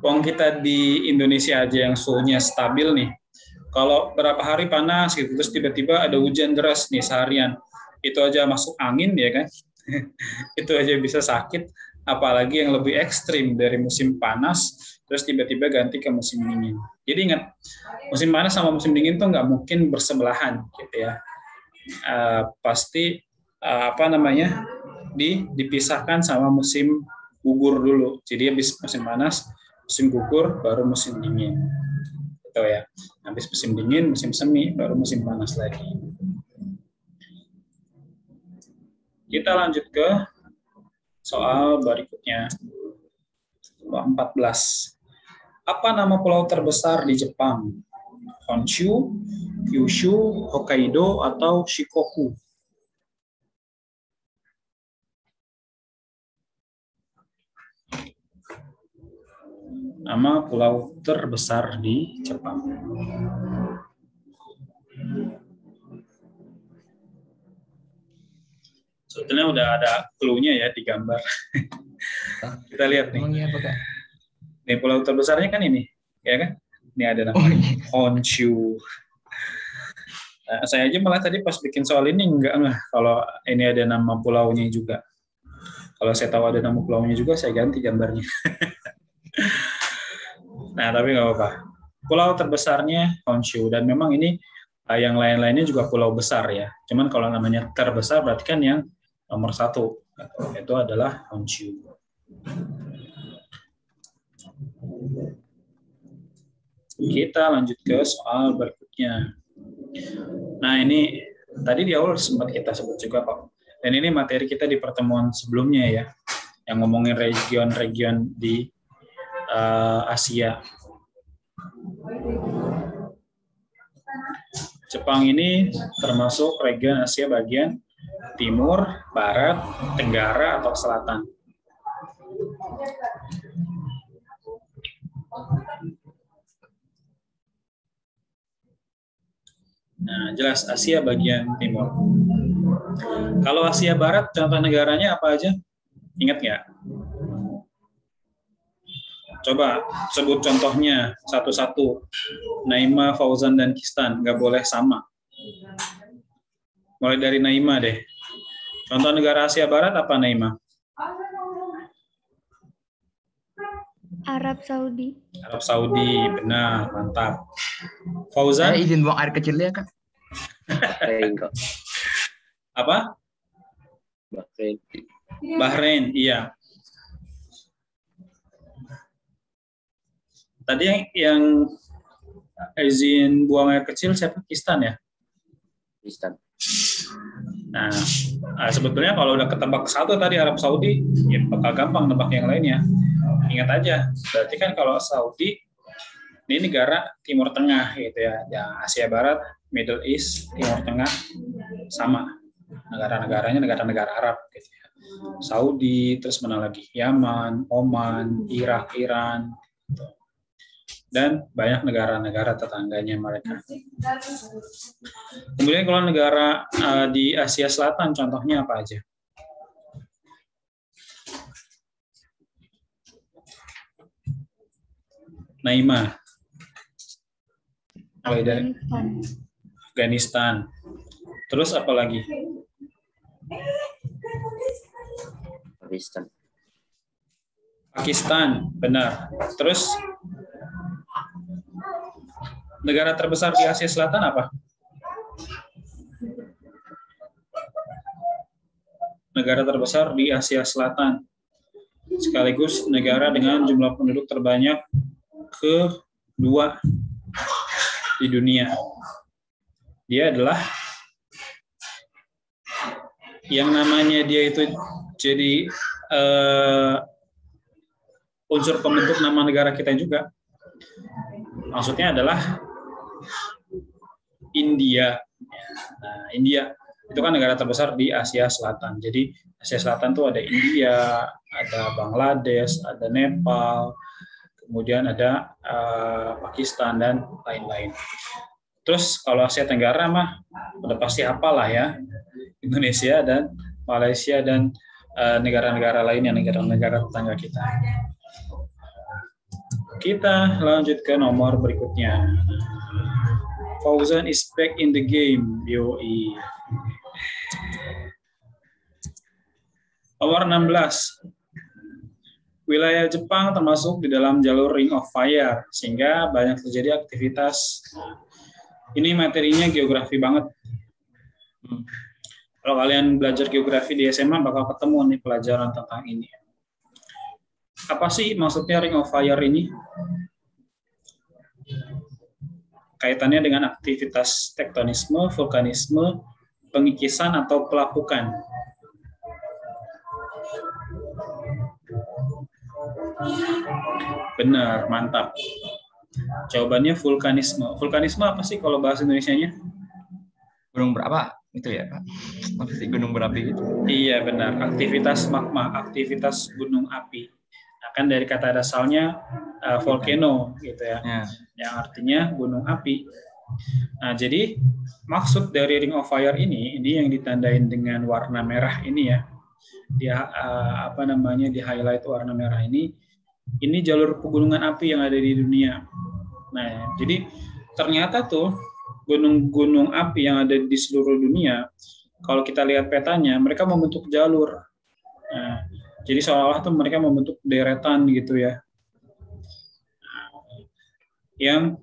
Wong kita di Indonesia aja yang suhunya stabil nih. Kalau berapa hari panas gitu, terus tiba-tiba ada hujan deras nih seharian, itu aja masuk angin ya kan, itu aja bisa sakit, apalagi yang lebih ekstrim dari musim panas, terus tiba-tiba ganti ke musim dingin. Jadi ingat, musim panas sama musim dingin tuh nggak mungkin bersebelahan gitu ya. Pasti dipisahkan sama musim gugur dulu. Jadi habis musim panas, musim gugur, baru musim dingin. Gitu ya. Habis musim dingin, musim semi, baru musim panas lagi. Kita lanjut ke soal berikutnya. 14. Apa nama pulau terbesar di Jepang? Honshu, Kyushu, Hokkaido, atau Shikoku? Nama pulau terbesar di Jepang. Sebetulnya udah ada clue-nya ya di gambar. Kita lihat nih. Emang iya apa Kak? Nih pulau terbesarnya kan ini, ya kan? Ini ada nama Oh iya. Honshu. Nah, saya aja malah tadi pas bikin soal ini enggak nggak kalau ini ada nama pulaunya juga. Kalau saya tahu ada nama pulaunya juga, saya ganti gambarnya. Nah, tapi nggak apa-apa. Pulau terbesarnya Honshu, dan memang ini yang lain-lainnya juga pulau besar ya. Cuman kalau namanya terbesar berarti kan yang nomor 1 itu adalah Honshu. Kita lanjut ke soal berikutnya. Nah, ini tadi di awal sempat kita sebut juga kok. Dan ini materi kita di pertemuan sebelumnya ya, yang ngomongin region-region di Asia. Jepang ini termasuk region Asia bagian timur, barat, tenggara, atau selatan. Nah, jelas Asia bagian timur. Kalau Asia Barat, contoh negaranya apa aja? Ingat nggak? Coba sebut contohnya satu-satu. Naima, Fauzan, dan Kistan. Nggak boleh sama. Mulai dari Naima deh. Contoh negara Asia Barat apa, Naima? Arab Saudi. Arab Saudi, benar, mantap. Fauzan? Saya izin buang air kecil ya Kak. Bahrain kok. Apa? Bahrain. Bahrain, iya. Tadi yang izin buang air kecil siapa? Kistan ya? Pakistan. Nah, sebetulnya kalau udah ketebak satu tadi Arab Saudi, ya bakal gampang nebak yang lainnya. Ingat aja, berarti kan kalau Saudi ini negara Timur Tengah gitu ya. Ya Asia Barat, Middle East, Timur Tengah sama. Negara-negaranya negara-negara Arab gitu ya. Saudi, terus mana lagi? Yaman, Oman, Irak, Iran, gitu. Dan banyak negara-negara tetangganya mereka. Kemudian kalau negara di Asia Selatan, contohnya apa aja? Naima. Afghanistan. Afghanistan. Terus apa lagi? Pakistan. Pakistan, benar. Terus negara terbesar di Asia Selatan apa? Negara terbesar di Asia Selatan, sekaligus negara dengan jumlah penduduk terbanyak kedua di dunia. Dia adalah yang namanya dia itu jadi unsur pembentuk nama negara kita juga. Maksudnya adalah India. Nah, India itu kan negara terbesar di Asia Selatan. Jadi Asia Selatan tuh ada India, ada Bangladesh, ada Nepal, kemudian ada Pakistan dan lain-lain. Terus kalau Asia Tenggara mah udah pasti hafal lah ya, Indonesia dan Malaysia dan negara-negara lainnya, negara-negara tetangga kita. Kita lanjut ke nomor berikutnya. Fauzan is back in the game, yoi. Nomor 16. Wilayah Jepang termasuk di dalam jalur Ring of Fire, sehingga banyak terjadi aktivitas. Ini materinya geografi banget. Kalau kalian belajar geografi di SMA, bakal ketemu nih pelajaran tentang ini. Apa sih maksudnya Ring of Fire ini? Kaitannya dengan aktivitas tektonisme, vulkanisme, pengikisan, atau pelapukan. Benar, mantap. Jawabannya vulkanisme. Vulkanisme apa sih kalau bahasa Indonesianya? Gunung berapa? Itu ya Pak. Apa sih gunung berapi gitu? Iya benar, aktivitas magma, aktivitas gunung api. Nah, kan dari kata dasarnya volcano gitu ya. Yang artinya gunung api. Nah, jadi maksud dari Ring of Fire ini yang ditandain dengan warna merah ini ya. Dia apa namanya, di highlight warna merah ini jalur pegunungan api yang ada di dunia. Nah, jadi ternyata tuh gunung-gunung api yang ada di seluruh dunia, kalau kita lihat petanya, mereka membentuk jalur. Nah, jadi seolah-olah tuh mereka membentuk deretan gitu ya. Yang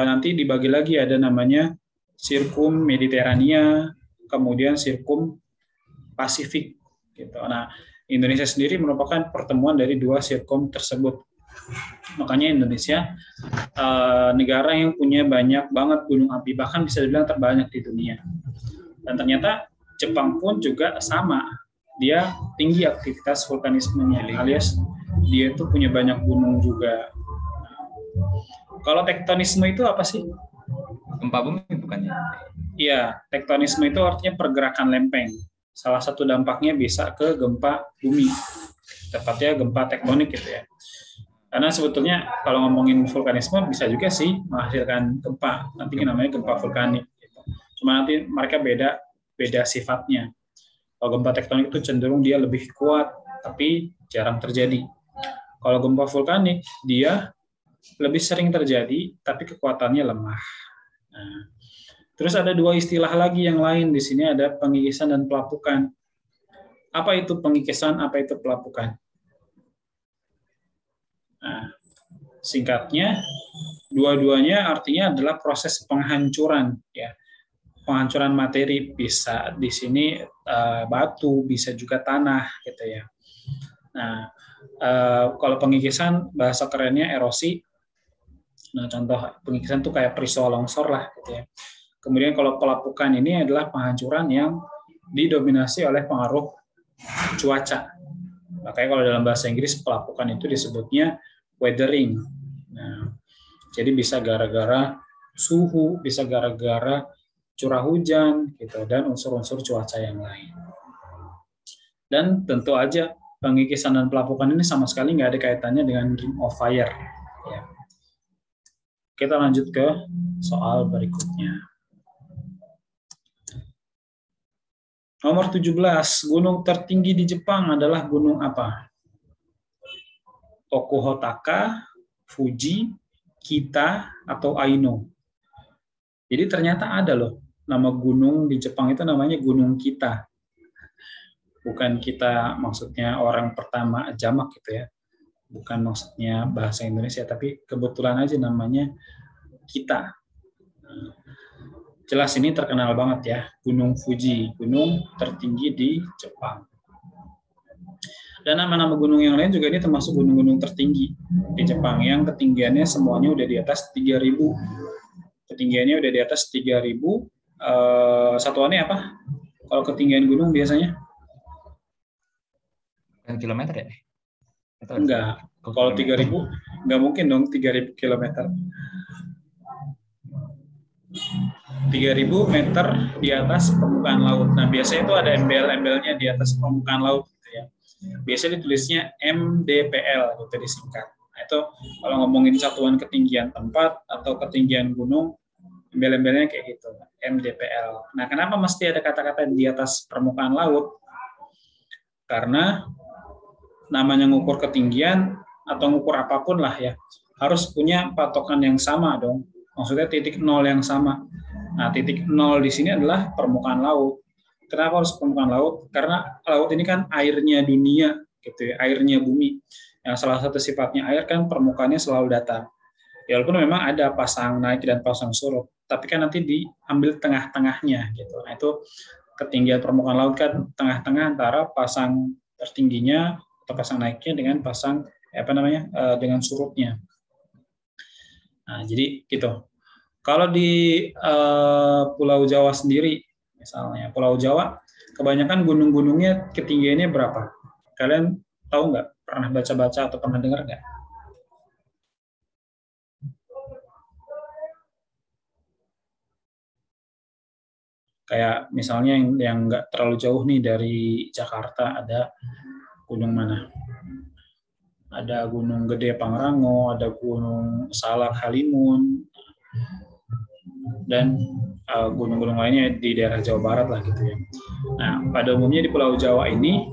nanti dibagi lagi, ada namanya Sirkum Mediterania, kemudian Sirkum Pasifik gitu. Nah, Indonesia sendiri merupakan pertemuan dari dua sirkum tersebut. Makanya Indonesia negara yang punya banyak banget gunung api, bahkan bisa dibilang terbanyak di dunia. Dan ternyata Jepang pun juga sama, dia tinggi aktivitas vulkanismenya, alias dia itu punya banyak gunung juga. Kalau tektonisme itu apa sih? Gempa bumi bukannya? Iya, tektonisme itu artinya pergerakan lempeng. Salah satu dampaknya bisa ke gempa bumi, tepatnya gempa tektonik gitu ya. Karena sebetulnya kalau ngomongin vulkanisme bisa juga sih menghasilkan gempa, nanti namanya gempa vulkanik. Gitu. Cuma nanti mereka beda sifatnya. Kalau gempa tektonik itu cenderung dia lebih kuat, tapi jarang terjadi. Kalau gempa vulkanik dia lebih sering terjadi, tapi kekuatannya lemah. Nah, terus ada dua istilah lagi yang lain di sini, ada pengikisan dan pelapukan. Apa itu pengikisan? Apa itu pelapukan? Nah, singkatnya, dua-duanya artinya adalah proses penghancuran, ya, penghancuran materi, bisa di sini batu, bisa juga tanah, gitu ya. Nah, kalau pengikisan bahasa kerennya erosi. Nah, contoh pengikisan itu kayak peristiwa longsor lah, gitu ya. Kemudian kalau pelapukan ini adalah penghancuran yang didominasi oleh pengaruh cuaca. Makanya kalau dalam bahasa Inggris pelapukan itu disebutnya weathering. Nah, jadi bisa gara-gara suhu, bisa gara-gara curah hujan, gitu, dan unsur-unsur cuaca yang lain. Dan tentu aja pengikisan dan pelapukan ini sama sekali nggak ada kaitannya dengan Ring of Fire. Ya. Kita lanjut ke soal berikutnya. Nomor 17, gunung tertinggi di Jepang adalah gunung apa? Tokuhotaka, Fuji, Kita, atau Aino. Jadi ternyata ada loh nama gunung di Jepang itu namanya Gunung Kita. Bukan kita maksudnya orang pertama jamak gitu ya. Bukan maksudnya bahasa Indonesia, tapi kebetulan aja namanya Kita. Jelas ini terkenal banget ya, Gunung Fuji, gunung tertinggi di Jepang. Dan nama-nama gunung yang lain juga ini termasuk gunung-gunung tertinggi di Jepang yang ketinggiannya semuanya udah di atas 3.000. Ketinggiannya udah di atas 3.000. Satuannya apa? Kalau ketinggian gunung biasanya? Yang kilometer ya? Enggak. Kalau 3.000 enggak mungkin dong 3.000 kilometer. 3.000 meter di atas permukaan laut. Nah, biasanya itu ada embel-embelnya di atas permukaan laut gitu ya. Biasanya ditulisnya MDPL gitu disingkat. Nah, itu kalau ngomongin satuan ketinggian tempat atau ketinggian gunung, embel-embelnya kayak gitu, MDPL. Nah, kenapa mesti ada kata-kata di atas permukaan laut? Karena namanya ngukur ketinggian atau ngukur apapun lah ya, harus punya patokan yang sama dong. Maksudnya titik nol yang sama. Nah, titik nol di sini adalah permukaan laut. Kenapa harus permukaan laut? Karena laut ini kan airnya dunia, gitu ya, airnya bumi. Yang salah satu sifatnya air kan permukaannya selalu datar. Ya, walaupun memang ada pasang naik dan pasang surut, tapi kan nanti diambil tengah-tengahnya, gitu. Nah, itu ketinggian permukaan laut kan tengah-tengah antara pasang tertingginya atau pasang naiknya dengan pasang dengan surutnya. Nah, jadi gitu. Kalau di Pulau Jawa sendiri, misalnya Pulau Jawa, kebanyakan gunung-gunungnya ketinggiannya berapa? Kalian tahu nggak? Pernah baca-baca atau pernah dengar nggak? Kayak misalnya yang nggak terlalu jauh nih dari Jakarta, ada gunung mana? Ada Gunung Gede Pangrango, ada Gunung Salak Halimun. dan gunung-gunung lainnya di daerah Jawa Barat lah gitu ya. Nah, pada umumnya di Pulau Jawa ini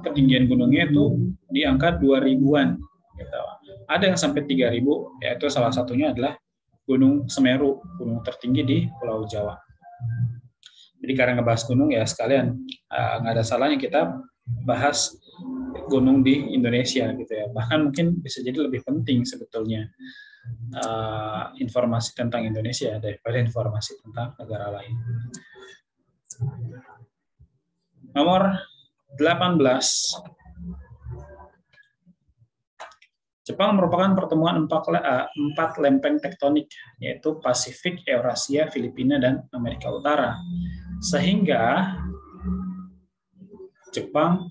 ketinggian gunungnya itu di angka 2000-an gitu. Ada yang sampai 3000, yaitu salah satunya adalah Gunung Semeru, gunung tertinggi di Pulau Jawa. Jadi karena ngebahas gunung ya sekalian nggak ada salahnya kita bahas gunung di Indonesia gitu ya. Bahkan mungkin bisa jadi lebih penting sebetulnya informasi tentang Indonesia daripada informasi tentang negara lain. Nomor 18. Jepang merupakan pertemuan empat lempeng tektonik, yaitu Pasifik, Eurasia, Filipina, dan Amerika Utara. Sehingga Jepang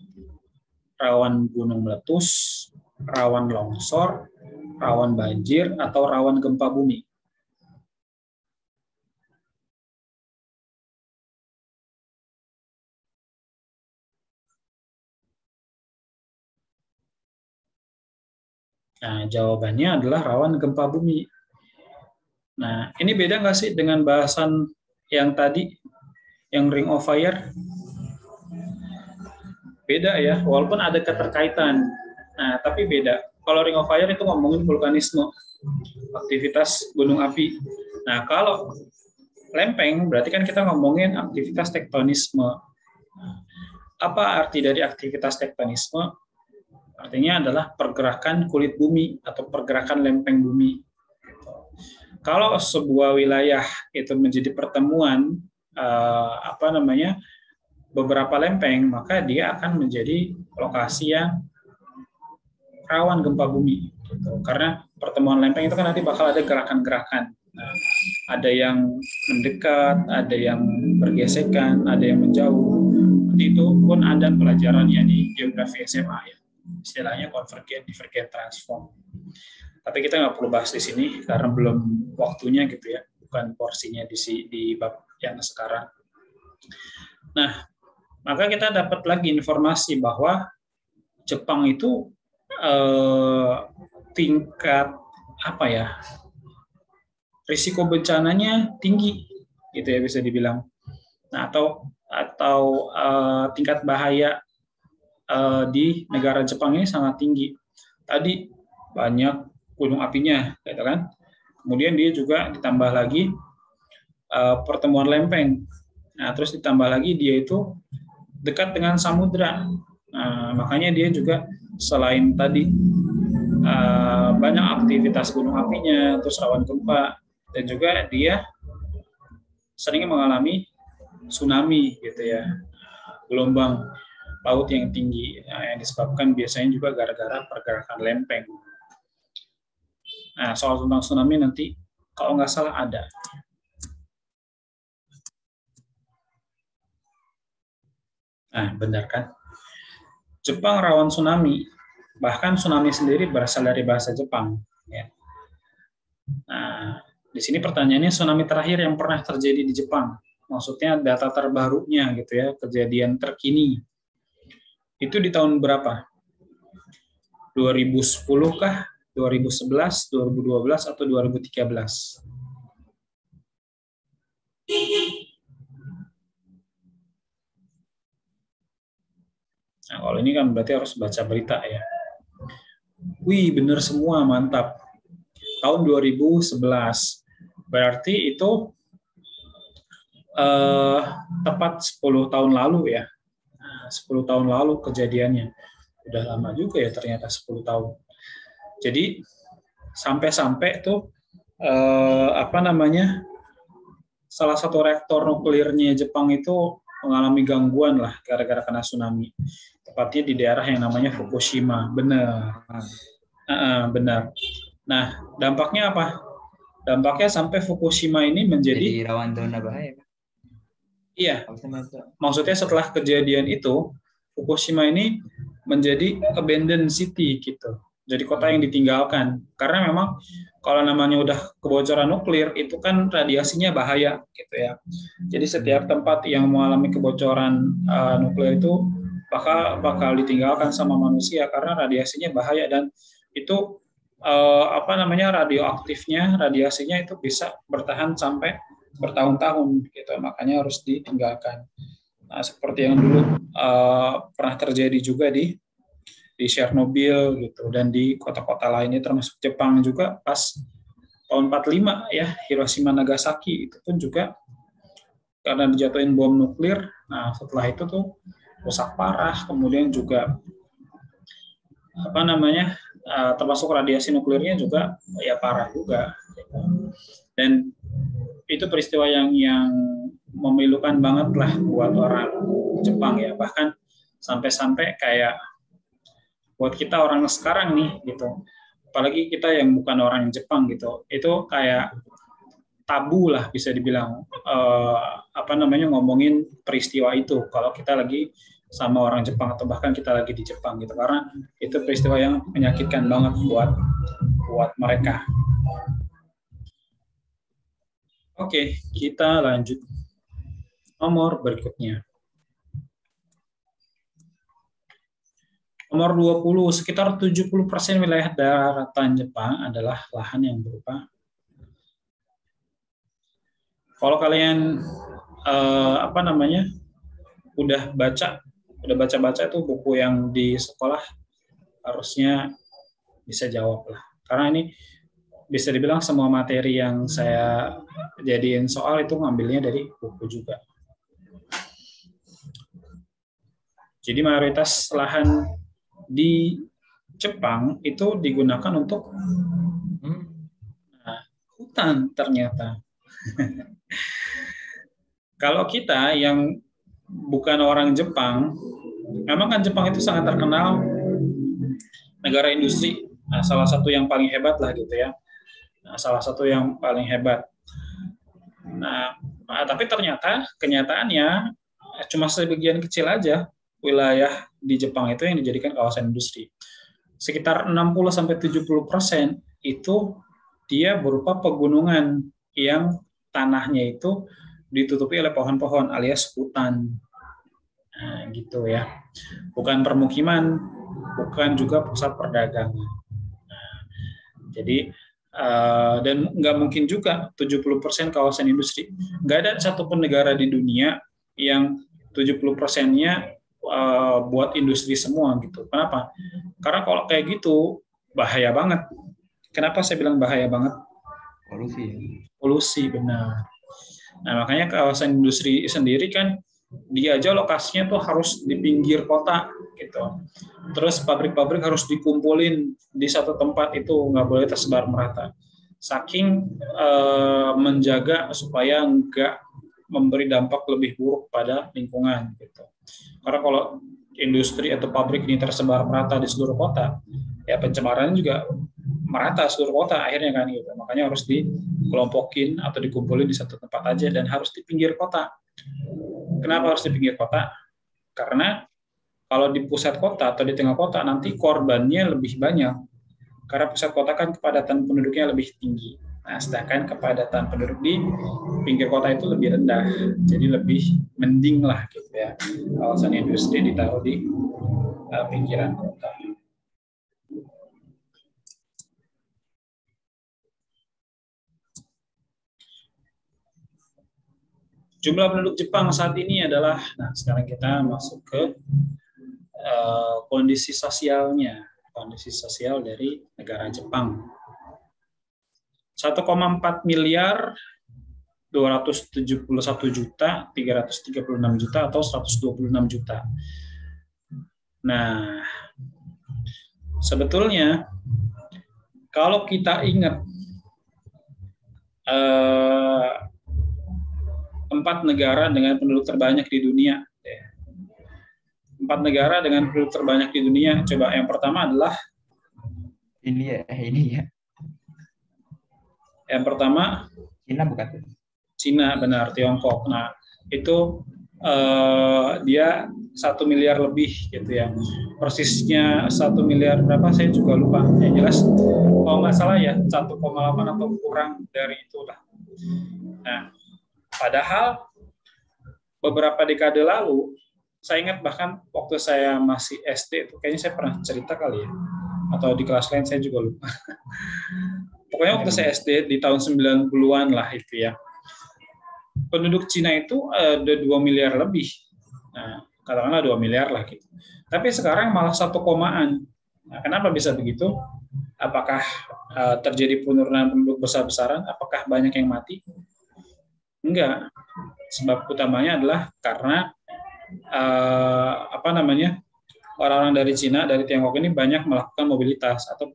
rawan gunung meletus, rawan longsor, rawan banjir, atau rawan gempa bumi. Nah, jawabannya adalah rawan gempa bumi. Nah, ini beda nggak sih dengan bahasan yang tadi, yang Ring of Fire? Beda ya, walaupun ada keterkaitan. Nah, tapi beda. Kalau Ring of Fire itu ngomongin vulkanisme, aktivitas gunung api. Nah, kalau lempeng berarti kan kita ngomongin aktivitas tektonisme. Apa arti dari aktivitas tektonisme? Artinya adalah pergerakan kulit bumi atau pergerakan lempeng bumi. Kalau sebuah wilayah itu menjadi pertemuan beberapa lempeng, maka dia akan menjadi lokasi yang rawan gempa bumi. Gitu. Karena pertemuan lempeng itu kan nanti bakal ada gerakan-gerakan. Nah, ada yang mendekat, ada yang bergesekan, ada yang menjauh. Itu pun ada pelajarannya di geografi SMA ya. Istilahnya konvergen, divergen, transform. Tapi kita nggak perlu bahas di sini karena belum waktunya gitu ya, bukan porsinya di bab yang sekarang. Nah, maka kita dapat lagi informasi bahwa Jepang itu tingkat risiko bencananya tinggi, gitu ya bisa dibilang. Nah, atau tingkat bahaya di negara Jepang ini sangat tinggi. Tadi banyak gunung apinya, gitu kan. Kemudian dia juga ditambah lagi pertemuan lempeng. Nah, terus ditambah lagi dia itu dekat dengan samudra. Nah, makanya dia juga selain tadi banyak aktivitas gunung apinya, terus rawan gempa, dan juga dia sering mengalami tsunami, gitu ya, gelombang laut yang tinggi, yang disebabkan biasanya juga gara-gara pergerakan lempeng. Nah, soal tentang tsunami nanti kalau nggak salah ada. Nah, benar kan? Jepang rawan tsunami. Bahkan tsunami sendiri berasal dari bahasa Jepang. Ya. Nah, di sini pertanyaannya tsunami terakhir yang pernah terjadi di Jepang. Maksudnya data terbarunya gitu ya, kejadian terkini. Itu di tahun berapa? 2010 kah? 2011, 2012, atau 2013? Nah, kalau ini kan berarti harus baca berita ya. Wih, bener semua, mantap. Tahun 2011. Berarti itu tepat 10 tahun lalu ya. 10 tahun lalu kejadiannya. Udah lama juga ya ternyata 10 tahun. Jadi sampai-sampai tuh salah satu reaktor nuklirnya Jepang itu mengalami gangguan lah gara-gara kena tsunami. Tepatnya di daerah yang namanya Fukushima. Benar. Benar. Nah, dampaknya apa? Dampaknya sampai Fukushima ini menjadi rawan zona bahaya. Iya. Maksudnya setelah kejadian itu, Fukushima ini menjadi abandoned city gitu. Jadi kota yang ditinggalkan. Karena memang kalau namanya udah kebocoran nuklir itu kan radiasinya bahaya gitu ya. Jadi setiap tempat yang mengalami kebocoran nuklir itu bakal ditinggalkan sama manusia karena radiasinya bahaya, dan itu apa namanya, radioaktifnya, radiasinya itu bisa bertahan sampai bertahun-tahun gitu, makanya harus ditinggalkan. Nah, seperti yang dulu pernah terjadi juga di Chernobyl gitu, dan di kota-kota lainnya termasuk Jepang juga pas tahun 45 ya, Hiroshima Nagasaki itu pun juga karena dijatuhin bom nuklir. Nah, setelah itu tuh rusak parah, kemudian juga apa namanya, termasuk radiasi nuklirnya juga ya parah juga. Dan itu peristiwa yang memilukan banget lah buat orang Jepang ya, bahkan sampai-sampai kayak buat kita orang sekarang nih gitu, apalagi kita yang bukan orang Jepang gitu, itu kayak tabu lah bisa dibilang, apa namanya, ngomongin peristiwa itu kalau kita lagi sama orang Jepang atau bahkan kita lagi di Jepang gitu, karena itu peristiwa yang menyakitkan banget buat mereka. Oke, kita lanjut nomor berikutnya. Nomor 20, sekitar 70% wilayah daratan Jepang adalah lahan yang berupa. Kalau kalian apa namanya, udah baca itu buku yang di sekolah, harusnya bisa jawab lah. Karena ini bisa dibilang semua materi yang saya jadiin soal itu ngambilnya dari buku juga. Jadi mayoritas lahan di Jepang itu digunakan untuk hutan ternyata. Kalau kita yang bukan orang Jepang, memang kan Jepang itu sangat terkenal negara industri, salah satu yang paling hebat lah gitu ya. Salah satu yang paling hebat. Nah, tapi ternyata kenyataannya cuma sebagian kecil aja wilayah di Jepang itu yang dijadikan kawasan industri. Sekitar 60-70% itu dia berupa pegunungan yang tanahnya itu ditutupi oleh pohon-pohon alias hutan. Nah, gitu ya. Bukan permukiman, bukan juga pusat perdagangan. Nah, jadi dan nggak mungkin juga 70% kawasan industri. Nggak ada satupun negara di dunia yang 70%-nya buat industri semua gitu. Kenapa? Karena kalau kayak gitu bahaya banget. Kenapa saya bilang bahaya banget? Polusi, benar. Nah, makanya kawasan industri sendiri kan dia aja lokasinya tuh harus di pinggir kota gitu. Terus pabrik-pabrik harus dikumpulin di satu tempat, itu nggak boleh tersebar merata. Saking menjaga supaya nggak memberi dampak lebih buruk pada lingkungan gitu. Karena kalau industri atau pabrik ini tersebar merata di seluruh kota, ya pencemarannya juga merata seluruh kota akhirnya kan gitu. Makanya harus dikelompokin atau dikumpulin di satu tempat aja, dan harus di pinggir kota. Kenapa harus di pinggir kota? Karena kalau di pusat kota atau di tengah kota nanti korbannya lebih banyak. Karena pusat kota kan kepadatan penduduknya lebih tinggi. Nah, sedangkan kepadatan penduduk di pinggir kota itu lebih rendah. Jadi lebih mending lah gitu ya, kawasan industri ditaruh di pinggiran kota. Jumlah penduduk Jepang saat ini adalah, nah sekarang kita masuk ke kondisi sosialnya, kondisi sosial dari negara Jepang. 1,4 miliar 271 juta 336 juta atau 126 juta. Nah, sebetulnya kalau kita ingat 4 negara dengan penduduk terbanyak di dunia. 4 negara dengan penduduk terbanyak di dunia. Coba yang pertama adalah ini ya. Yang pertama Cina bukan? Cina, benar, Tiongkok. Nah, itu dia 1 miliar lebih gitu ya. Persisnya 1 miliar berapa saya juga lupa. Yang jelas kalau nggak salah ya 1,8 atau kurang dari itulah. Nah, padahal beberapa dekade lalu, saya ingat bahkan waktu saya masih SD itu, kayaknya saya pernah cerita kali ya, atau di kelas lain saya juga lupa. Pokoknya waktu saya SD di tahun 90-an lah itu ya. Penduduk Cina itu ada 2 miliar lebih. Nah, katakanlah 2 miliar lah gitu. Tapi sekarang malah 1 komaan. Nah, kenapa bisa begitu? Apakah terjadi penurunan penduduk besar-besaran? Apakah banyak yang mati? Enggak. Sebab utamanya adalah karena orang-orang dari Cina, dari Tiongkok ini banyak melakukan mobilitas atau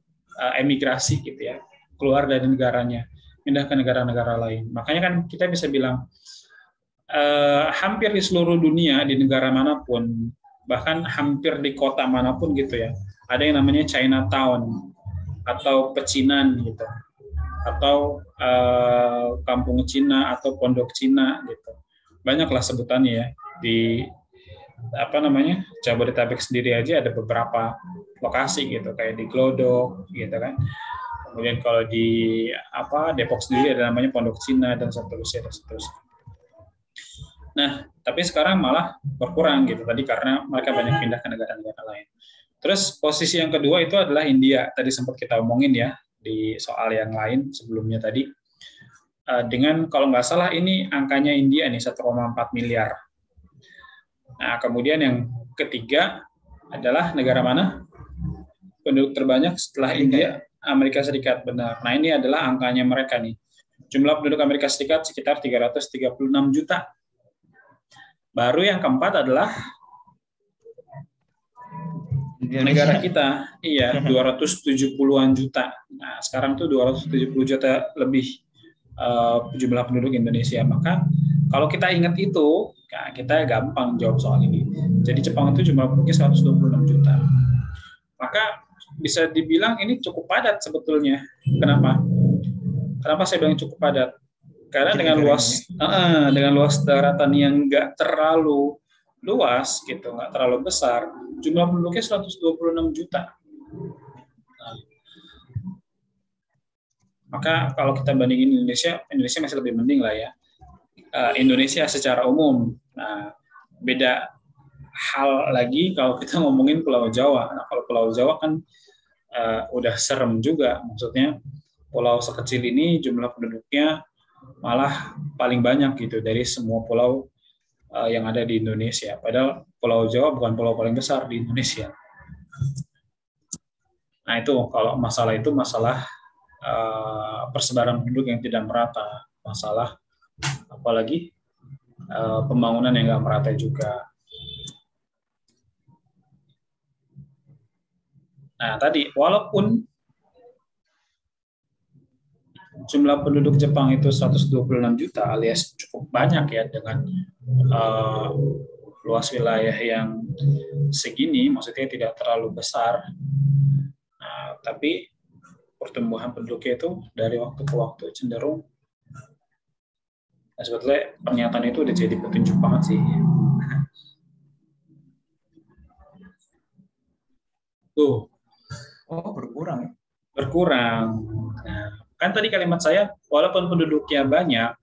emigrasi gitu ya, keluar dari negaranya, pindah ke negara-negara lain. Makanya kan kita bisa bilang hampir di seluruh dunia, di negara manapun, bahkan hampir di kota manapun gitu ya, ada yang namanya Chinatown atau pecinan gitu, atau kampung Cina atau pondok Cina gitu. Banyaklah sebutannya ya. Di Jabodetabek sendiri aja ada beberapa lokasi gitu, kayak di Glodok gitu kan. Kemudian kalau di Depok sendiri ada namanya Pondok Cina dan seterusnya. Nah, tapi sekarang malah berkurang gitu tadi karena mereka banyak pindah ke negara-negara lain. Terus posisi yang kedua itu adalah India. Tadi sempat kita omongin ya di soal yang lain sebelumnya tadi. Dengan kalau nggak salah ini angkanya India nih 1,4 miliar. Nah, kemudian yang ketiga adalah negara mana? Penduduk terbanyak setelah India, Amerika Serikat, benar. Nah, ini adalah angkanya mereka nih. Jumlah penduduk Amerika Serikat sekitar 336 juta. Baru yang keempat adalah negara kita, iya, 270-an juta. Nah, sekarang tuh 270 juta lebih jumlah penduduk Indonesia. Maka kalau kita ingat itu, nah, kita gampang jawab soal ini. Jadi Jepang itu jumlah penduduknya 126 juta. Maka bisa dibilang ini cukup padat sebetulnya. Kenapa? Kenapa saya bilang cukup padat? Karena dengan luas daratan yang nggak terlalu luas gitu, nggak terlalu besar, jumlah penduduknya 126 juta. Nah, maka kalau kita bandingin Indonesia masih lebih mending lah ya. Indonesia secara umum. Nah, beda hal lagi kalau kita ngomongin Pulau Jawa. Nah, kalau Pulau Jawa kan udah serem juga. Maksudnya pulau sekecil ini jumlah penduduknya malah paling banyak gitu dari semua pulau yang ada di Indonesia. Padahal Pulau Jawa bukan pulau paling besar di Indonesia. Nah, itu kalau masalah persebaran penduduk yang tidak merata, masalah apalagi pembangunan yang nggak merata juga. Nah, tadi walaupun jumlah penduduk Jepang itu 126 juta alias cukup banyak ya dengan luas wilayah yang segini, maksudnya tidak terlalu besar. Nah, tapi pertumbuhan penduduknya itu dari waktu ke waktu cenderung. Nah, sebetulnya pernyataan itu udah jadi petunjuk banget sih. Tuh. Oh, berkurang. Berkurang. Nah, kan tadi kalimat saya, walaupun penduduknya banyak,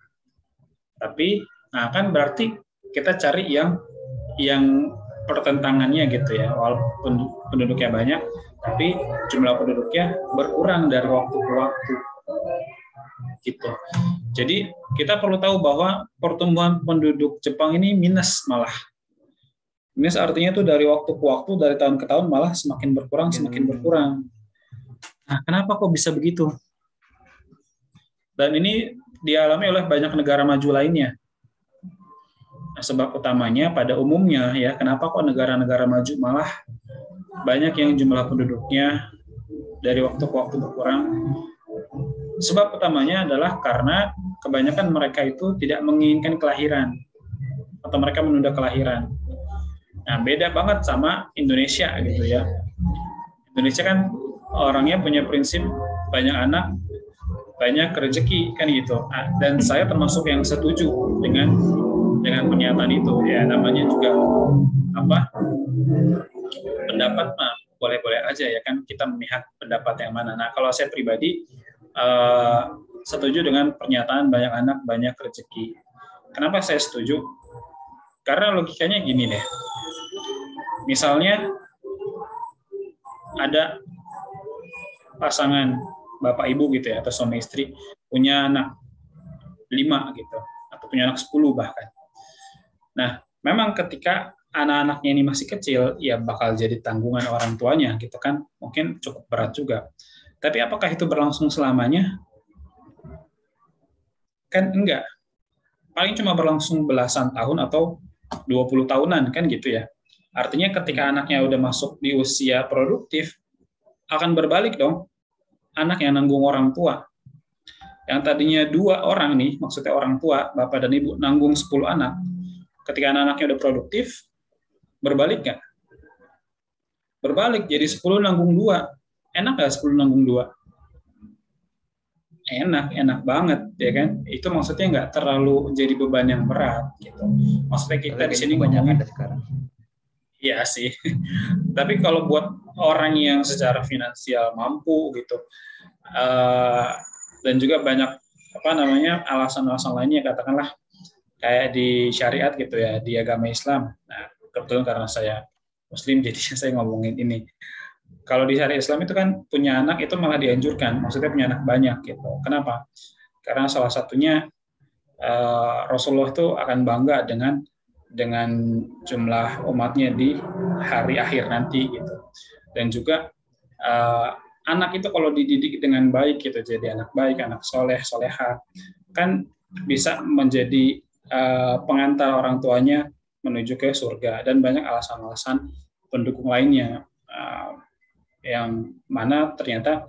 tapi kan berarti kita cari yang pertentangannya gitu ya. Walaupun penduduknya banyak, tapi jumlah penduduknya berkurang dari waktu ke waktu. Gitu. Jadi kita perlu tahu bahwa pertumbuhan penduduk Jepang ini minus malah. Minus artinya itu dari waktu ke waktu, dari tahun ke tahun malah semakin berkurang. Nah, kenapa kok bisa begitu? Dan ini dialami oleh banyak negara maju lainnya. Nah, sebab utamanya pada umumnya ya, kenapa kok negara-negara maju malah banyak yang jumlah penduduknya dari waktu ke waktu berkurang? Sebab utamanya adalah karena kebanyakan mereka itu tidak menginginkan kelahiran atau mereka menunda kelahiran. Nah, beda banget sama Indonesia gitu ya. Indonesia kan orangnya punya prinsip banyak anak, banyak rezeki kan gitu. Dan saya termasuk yang setuju dengan pernyataan itu ya. Namanya juga pendapat mah boleh-boleh aja ya kan, kita memihak pendapat yang mana. Nah, kalau saya pribadi setuju dengan pernyataan banyak anak, banyak rezeki. Kenapa saya setuju? Karena logikanya gini deh. Misalnya ada pasangan bapak ibu gitu ya, atau suami istri punya anak 5 gitu, atau punya anak 10 bahkan. Nah, memang ketika anak-anaknya ini masih kecil, ya bakal jadi tanggungan orang tuanya gitu kan, mungkin cukup berat juga. Tapi apakah itu berlangsung selamanya? Kan enggak. Paling cuma berlangsung belasan tahun atau 20 tahunan kan gitu ya. Artinya ketika anaknya udah masuk di usia produktif, akan berbalik dong. Anak yang nanggung orang tua. Yang tadinya 2 orang nih, maksudnya orang tua, bapak dan ibu, nanggung 10 anak. Ketika anak-anaknya udah produktif, berbalik nggak? Berbalik, jadi 10 nanggung 2. Enak nggak 10 nanggung 2? Enak banget, ya kan? Itu maksudnya nggak terlalu jadi beban yang berat, gitu. Maksudnya kita di sini banyak ngomongin, ada sekarang. iya sih. Tapi kalau buat orang yang secara finansial mampu, gitu, dan juga banyak alasan-alasan lainnya, katakanlah kayak di syariat gitu ya, di agama Islam. Nah, kebetulan karena saya Muslim, jadi saya ngomongin ini. Kalau di syariat Islam itu kan punya anak itu malah dianjurkan, maksudnya punya anak banyak gitu. Kenapa? Karena salah satunya Rasulullah itu akan bangga dengan jumlah umatnya di hari akhir nanti gitu. Dan juga anak itu kalau dididik dengan baik gitu, jadi anak baik, anak soleh, soleha, kan bisa menjadi pengantar orang tuanya menuju ke surga, dan banyak alasan-alasan pendukung lainnya yang mana ternyata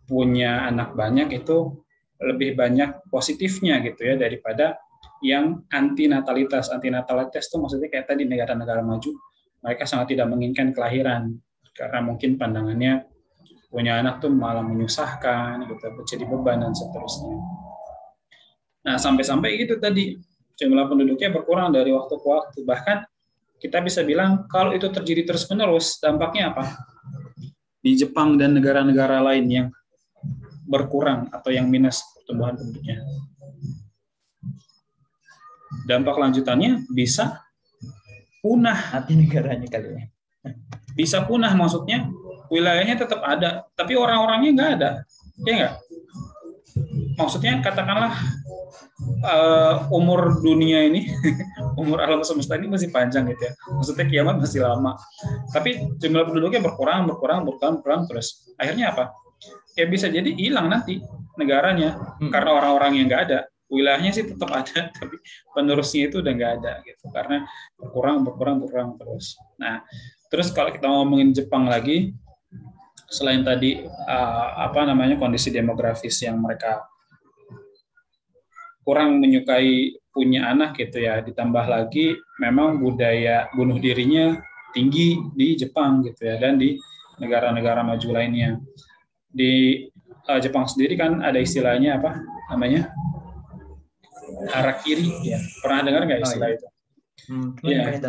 punya anak banyak itu lebih banyak positifnya gitu ya daripada yang antinatalitas. Antinatalitas itu maksudnya kayak tadi negara-negara maju, mereka sangat tidak menginginkan kelahiran karena mungkin pandangannya punya anak tuh malah menyusahkan gitu, jadi beban dan seterusnya. Nah, sampai-sampai gitu tadi jumlah penduduknya berkurang dari waktu ke waktu. Bahkan kita bisa bilang kalau itu terjadi terus-menerus, dampaknya apa? Di Jepang dan negara-negara lain yang berkurang atau yang minus pertumbuhan penduduknya. Dampak lanjutannya bisa punah. Nanti negaranya kali ya. Bisa punah, maksudnya wilayahnya tetap ada, tapi orang-orangnya nggak ada. Ya nggak? Maksudnya katakanlah umur dunia ini, umur alam semesta ini masih panjang gitu ya. Maksudnya kiamat masih lama. Tapi jumlah penduduknya berkurang terus. Akhirnya apa? Ya bisa jadi hilang nanti negaranya karena orang-orang yang nggak ada. Wilayahnya sih tetap ada, tapi penerusnya itu udah nggak ada gitu. Karena berkurang terus. Nah, terus kalau kita ngomongin Jepang lagi, selain tadi kondisi demografis yang mereka kurang menyukai punya anak gitu ya, ditambah lagi memang budaya bunuh dirinya tinggi di Jepang gitu ya, dan di negara-negara maju lainnya. Di Jepang sendiri kan ada istilahnya apa namanya, harakiri ya, pernah dengar nggak istilah itu? Iya.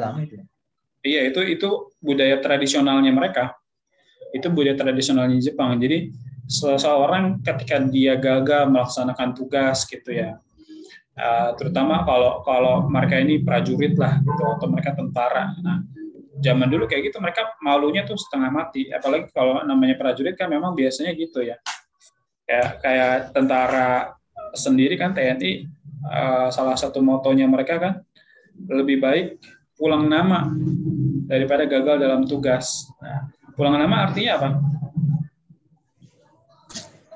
Iya, itu budaya tradisionalnya mereka, itu budaya tradisionalnya Jepang. Jadi seseorang ketika dia gagal melaksanakan tugas gitu ya, terutama kalau mereka ini prajurit lah gitu, atau mereka tentara. Nah, zaman dulu kayak gitu mereka malunya tuh setengah mati, apalagi kalau namanya prajurit kan memang biasanya gitu ya, kayak tentara sendiri kan, TNI, salah satu motonya mereka kan lebih baik pulang nama daripada gagal dalam tugas. Nah, pulang nama artinya apa?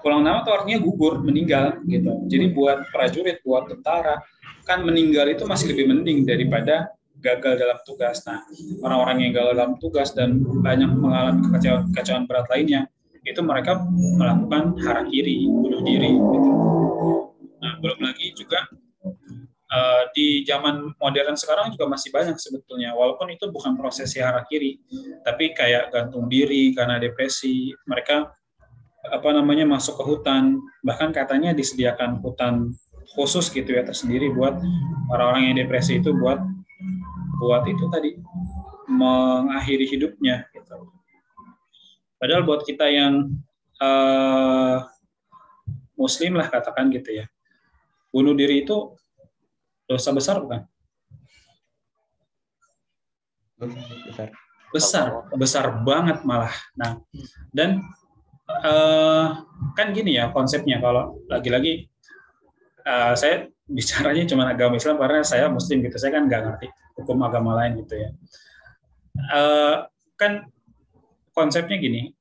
Pulang nama itu artinya gugur, meninggal gitu. Jadi buat prajurit, buat tentara, kan meninggal itu masih lebih mending daripada gagal dalam tugas. Nah, orang-orang yang gagal dalam tugas dan banyak mengalami kekacauan berat lainnya, itu mereka melakukan harakiri, bunuh diri. Gitu. Nah, belum lagi juga di zaman modern sekarang juga masih banyak sebetulnya, walaupun itu bukan prosesi harakiri, tapi kayak gantung diri karena depresi. Mereka masuk ke hutan, bahkan katanya disediakan hutan khusus gitu ya, tersendiri buat orang-orang yang depresi itu, buat itu tadi mengakhiri hidupnya gitu. Padahal buat kita yang Muslim lah katakan gitu ya, bunuh diri itu dosa besar bukan? Besar banget malah. Nah, dan eh, kan gini ya konsepnya, kalau lagi-lagi saya bicaranya cuma agama Islam karena saya Muslim gitu, saya kan nggak ngerti hukum agama lain gitu ya. Eh, kan konsepnya gini,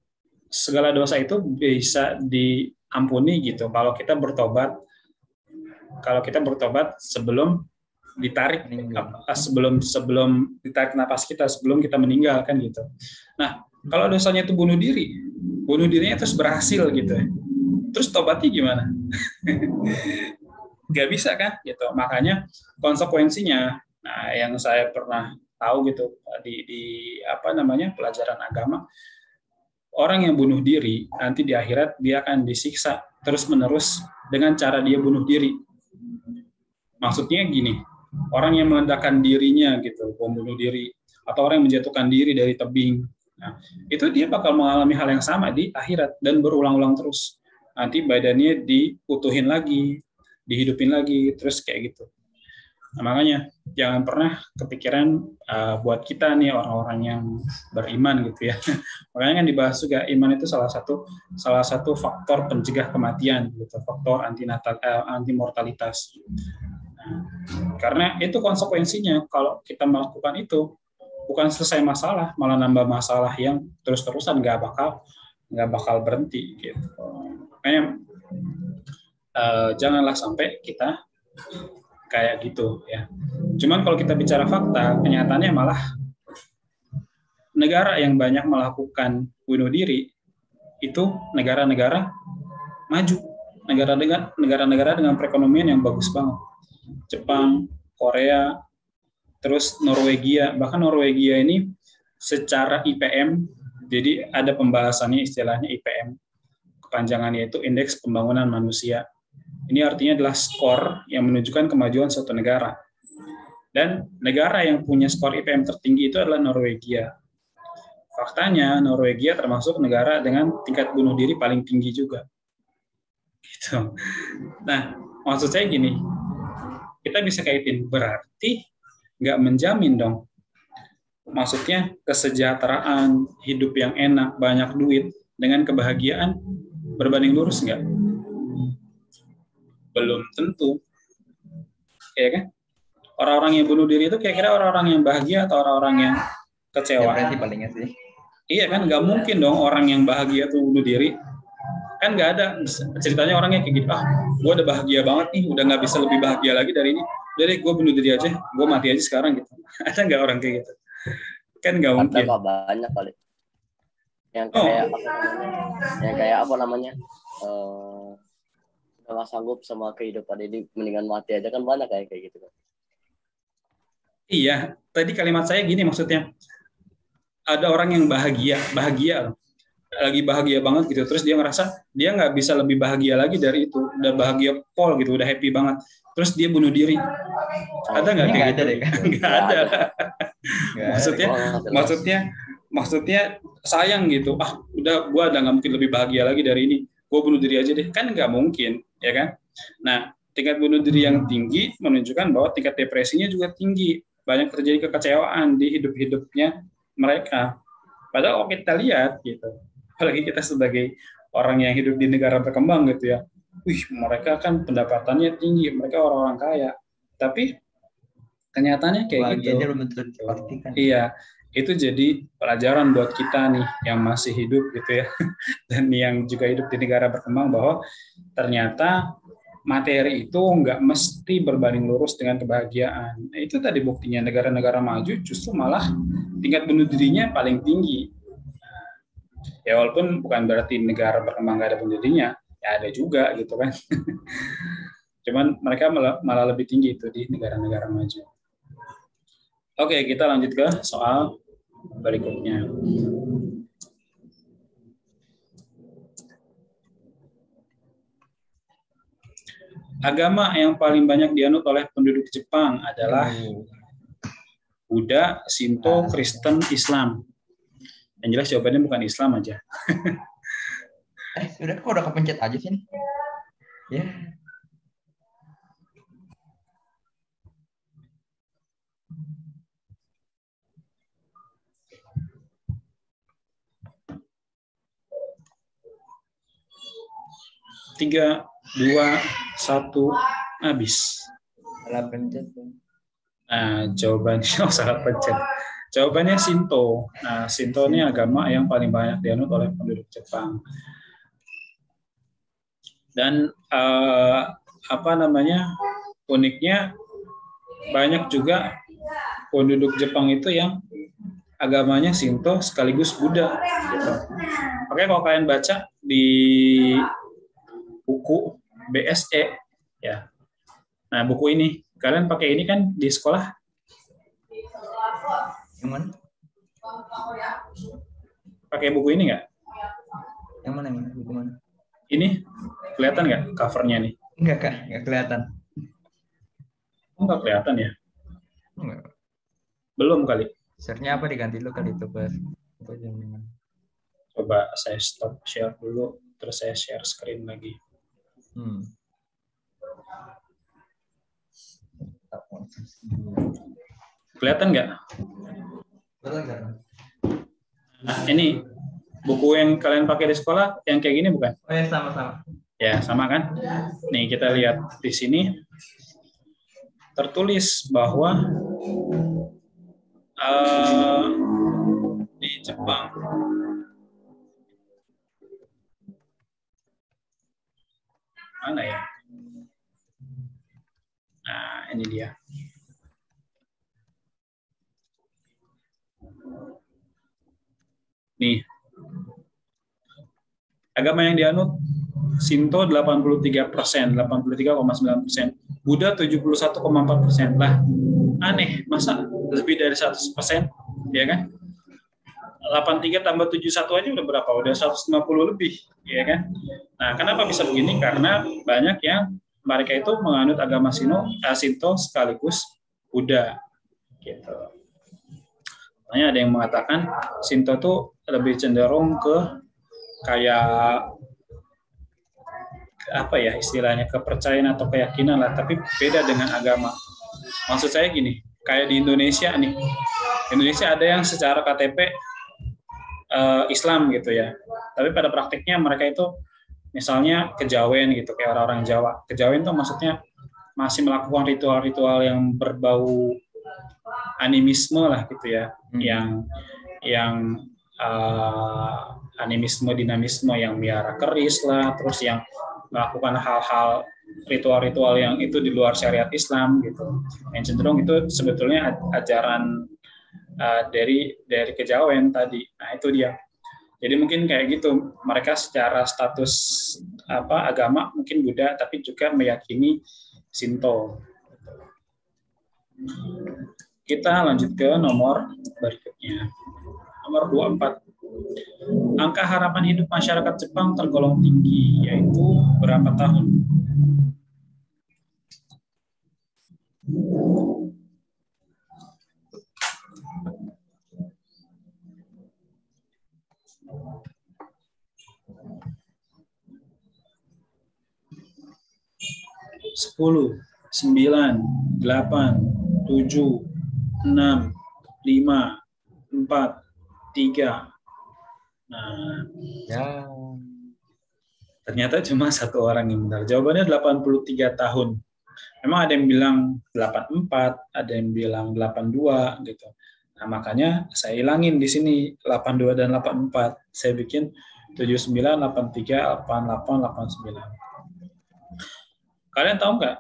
segala dosa itu bisa diampuni gitu kalau kita bertobat sebelum ditarik Meninggal. sebelum sebelum ditarik napas kita, sebelum kita meninggal kan gitu. Nah, kalau dosanya itu bunuh dirinya terus berhasil gitu ya, terus tobatnya gimana? Nggak bisa kan gitu. Makanya konsekuensinya, nah yang saya pernah tahu gitu di apa namanya pelajaran agama, orang yang bunuh diri nanti di akhirat dia akan disiksa terus menerus dengan cara dia bunuh diri. Maksudnya gini, orang yang meledakkan dirinya gitu, bom bunuh diri, atau orang yang menjatuhkan diri dari tebing, nah, itu dia bakal mengalami hal yang sama di akhirat dan berulang-ulang terus. Nanti badannya diutuhin lagi, dihidupin lagi, terus kayak gitu. Nah, makanya jangan pernah kepikiran buat kita nih orang-orang yang beriman gitu ya. Makanya kan dibahas juga iman itu salah satu faktor pencegah kematian gitu, faktor anti mortalitas. Karena itu konsekuensinya kalau kita melakukan itu bukan selesai masalah, malah nambah masalah yang terus-terusan nggak bakal berhenti gitu. Makanya janganlah sampai kita kayak gitu ya. Cuman kalau kita bicara fakta, kenyataannya malah negara yang banyak melakukan bunuh diri itu negara-negara maju, negara-negara dengan perekonomian yang bagus banget. Jepang, Korea, terus Norwegia. Bahkan Norwegia ini secara IPM, jadi ada pembahasannya istilahnya IPM, kepanjangannya itu Indeks Pembangunan Manusia. Ini artinya adalah skor yang menunjukkan kemajuan suatu negara. Dan negara yang punya skor IPM tertinggi itu adalah Norwegia. Faktanya Norwegia termasuk negara dengan tingkat bunuh diri paling tinggi juga. Gitu. Nah, maksud saya gini, kita bisa kaitin berarti nggak menjamin dong. Maksudnya kesejahteraan, hidup yang enak, banyak duit, dengan kebahagiaan berbanding lurus nggak? Belum tentu. Ya kan? Orang-orang yang bunuh diri itu kira-kira orang-orang yang bahagia atau orang-orang yang kecewa? Depresi palingnya sih. Iya kan, nggak mungkin dong orang yang bahagia tuh bunuh diri. Kan nggak ada ceritanya orangnya kayak gitu, gue udah bahagia banget nih, udah nggak bisa lebih bahagia lagi dari ini, udah deh gue bunuh diri aja, gue mati aja sekarang gitu. Ada nggak orang kayak gitu? Kan nggak Ada mungkin. kok banyak kali. Yang Oh, kayak apa namanya? Yang kayak apa namanya? Udah nggak sanggup sama kehidupan ini, mendingan mati aja, kan banyak kayak gitu kan. iya, tadi kalimat saya gini maksudnya, ada orang yang bahagia lagi bahagia banget gitu, terus dia ngerasa dia nggak bisa lebih bahagia lagi dari itu, udah bahagia pol gitu, udah happy banget, terus dia bunuh diri. Ada nggak kayak Nggak gitu? ada deh kan? Nggak ada. Nggak ada. Maksudnya, Oh, nggak jelas. maksudnya sayang gitu. Udah nggak mungkin lebih bahagia lagi dari ini. Gue bunuh diri aja deh. Kan nggak mungkin, ya kan? Nah, tingkat bunuh diri yang tinggi menunjukkan bahwa tingkat depresinya juga tinggi. Banyak terjadi kekecewaan di hidup-hidupnya mereka. Padahal kalau kita lihat gitu, apalagi kita sebagai orang yang hidup di negara berkembang gitu ya, mereka kan pendapatannya tinggi, mereka orang-orang kaya. Tapi kenyataannya kayak gitu. Bahagianya belum tentu dipastikan. Iya, itu jadi pelajaran buat kita nih yang masih hidup gitu ya, dan yang juga hidup di negara berkembang, bahwa ternyata materi itu nggak mesti berbanding lurus dengan kebahagiaan. Nah, itu tadi buktinya negara-negara maju justru malah tingkat bunuh dirinya paling tinggi. Ya walaupun bukan berarti negara berkembang nggak ada bunuh dirinya, ya ada juga gitu kan. Cuman mereka malah lebih tinggi itu di negara-negara maju. Oke, kita lanjut ke soal berikutnya. Agama yang paling banyak dianut oleh penduduk Jepang adalah Buddha, Shinto, Kristen, Islam. Yang jelas jawabannya bukan Islam aja. Sudah kok udah kepencet aja sih. Ya. 3, 2, 1, habis. Salah pencet. Nah, jawabannya salah pencet. Jawabannya Shinto. Nah, Shinto ini agama yang paling banyak dianut oleh penduduk Jepang. Dan uniknya banyak juga penduduk Jepang itu yang agamanya Shinto sekaligus Buddha. Gitu. Oke, kalau kalian baca di buku BSE, ya. Nah, buku ini kalian pakai ini kan di sekolah? Yang mana? Pakai buku ini nggak? Yang mana? Buku mana? Ini kelihatan nggak covernya nih? Enggak, Kak. Enggak kelihatan. Nggak kelihatan ya? Enggak. Belum kali. Share-nya apa diganti lu kali itu, Bas? Coba saya stop share dulu, terus saya share screen lagi. Kelihatan nggak? Nah, ini buku yang kalian pakai di sekolah yang kayak gini bukan? Oh ya, sama-sama. Ya, sama kan? Nih, kita lihat di sini tertulis bahwa di Jepang mana ya? Nah, ini dia. Nih. Agama yang dianut Shinto 83%, 83,9%. Buddha 71,4%. Lah, aneh, masa lebih dari 100%? Ya kan? 83 tambah 71 aja udah berapa? Udah 150 lebih, ya kan? Nah, kenapa bisa begini? Karena banyak yang mereka itu menganut agama Shinto sekaligus Buddha, gitu. Makanya ada yang mengatakan Shinto tuh lebih cenderung ke kayak apa ya istilahnya, kepercayaan atau keyakinan lah, tapi beda dengan agama. Maksud saya gini, kayak di Indonesia nih, Indonesia ada yang secara KTP Islam gitu ya, tapi pada praktiknya mereka itu misalnya kejawen gitu, kayak orang-orang Jawa. Kejawen itu maksudnya masih melakukan ritual-ritual yang berbau animisme lah gitu ya, yang animisme, dinamisme, yang miara keris lah, terus yang melakukan hal-hal ritual-ritual yang itu di luar syariat Islam gitu. Yang cenderung itu sebetulnya ajaran dari kejawen tadi. Nah, itu dia. Jadi mungkin kayak gitu, mereka secara status agama mungkin Buddha, tapi juga meyakini Shinto. Kita lanjut ke nomor berikutnya. Nomor 24. Angka harapan hidup masyarakat Jepang tergolong tinggi, yaitu berapa tahun? Sepuluh, 9, 8, 7, 6, 5, 4, 3. Nah, ya. Ternyata cuma satu orang yang benar. Jawabannya 83 tahun. Memang ada yang bilang 84, ada yang bilang 82 gitu. Nah, makanya saya hilangin di sini 82 dan 84. Saya bikin 79, 83, 88, 89. Kalian tahu nggak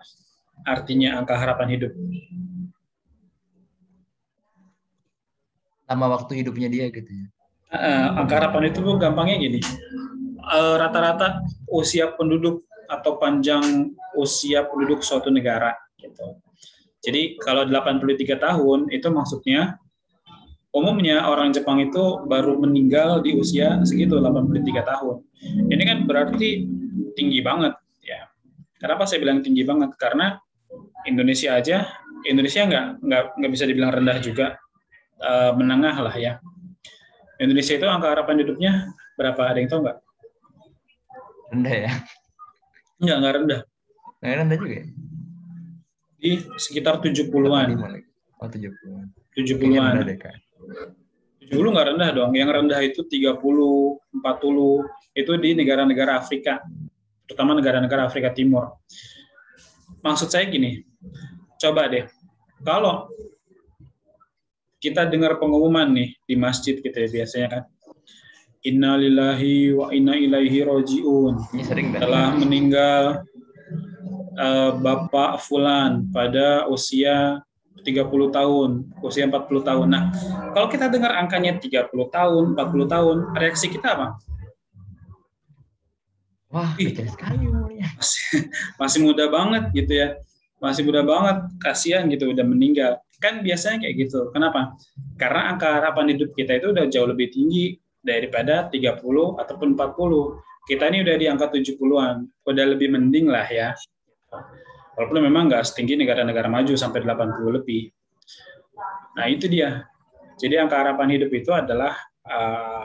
artinya angka harapan hidup? Lama waktu hidupnya dia gitu ya. Angka harapan itu gampangnya gini. Rata-rata usia penduduk atau panjang usia penduduk suatu negara gitu. Jadi kalau 83 tahun itu maksudnya umumnya orang Jepang itu baru meninggal di usia segitu 83 tahun. Ini kan berarti tinggi banget ya. Kenapa saya bilang tinggi banget? Karena Indonesia nggak bisa dibilang rendah juga, menengah lah ya. Indonesia itu angka harapan hidupnya berapa? Ada yang tahu nggak? Rendah ya? Nggak rendah. Nggak rendah juga ya? Di sekitar 70-an. Oh, 70-an. 70-an. 70 nggak rendah dong. Yang rendah itu 30, 40. Itu di negara-negara Afrika. terutama negara-negara Afrika Timur. Maksud saya gini, coba deh, kalau kita dengar pengumuman nih di masjid gitu ya biasanya kan, Inna lillahi wa inna ilaihi roji'un. Ini sering dah. Telah meninggal Bapak Fulan pada usia 30 tahun, usia 40 tahun. Nah, kalau kita dengar angkanya 30 tahun, 40 tahun, reaksi kita apa? Wah, kecil sekali umurnya. Masih muda banget gitu ya. Masih muda banget, kasihan gitu udah meninggal. Kan biasanya kayak gitu. Kenapa? Karena angka harapan hidup kita itu udah jauh lebih tinggi daripada 30 ataupun 40. Kita ini udah di angka 70-an. Udah lebih mending lah ya. Walaupun memang nggak setinggi negara-negara maju sampai 80 lebih. Nah itu dia. Jadi angka harapan hidup itu adalah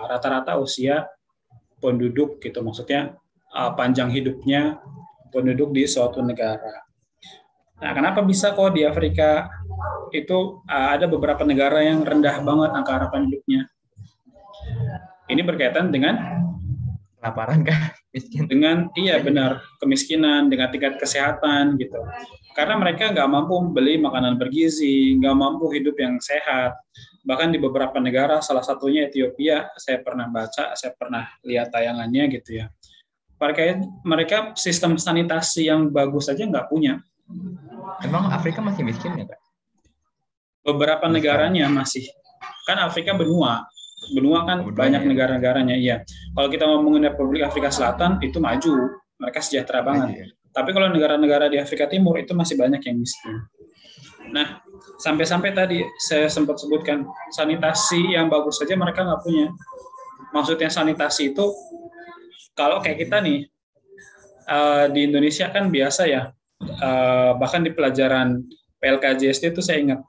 rata-rata usia penduduk gitu. Maksudnya panjang hidupnya penduduk di suatu negara. Nah, kenapa bisa kok di Afrika itu ada beberapa negara yang rendah banget angka harapan hidupnya? Ini berkaitan dengan Kelaparan kan, miskin. Dengan iya benar, kemiskinan, dengan tingkat kesehatan gitu. Karena mereka nggak mampu beli makanan bergizi, nggak mampu hidup yang sehat. Bahkan di beberapa negara, salah satunya Ethiopia, saya pernah baca, saya pernah lihat tayangannya gitu ya. Mereka sistem sanitasi yang bagus saja nggak punya. Emang Afrika masih miskin ya, Kak? Beberapa negaranya masih. Kan Afrika benua. Benua kan banyak negara-negaranya, iya. Kalau kita ngomongin Republik Afrika Selatan, itu maju. Mereka sejahtera banget. Tapi kalau negara-negara di Afrika Timur, itu masih banyak yang miskin. Nah, sampai-sampai tadi saya sempat sebutkan, sanitasi yang bagus saja mereka nggak punya. Maksudnya sanitasi itu, kalau kayak kita nih, di Indonesia kan biasa ya, bahkan di pelajaran PLKJSD itu saya ingat,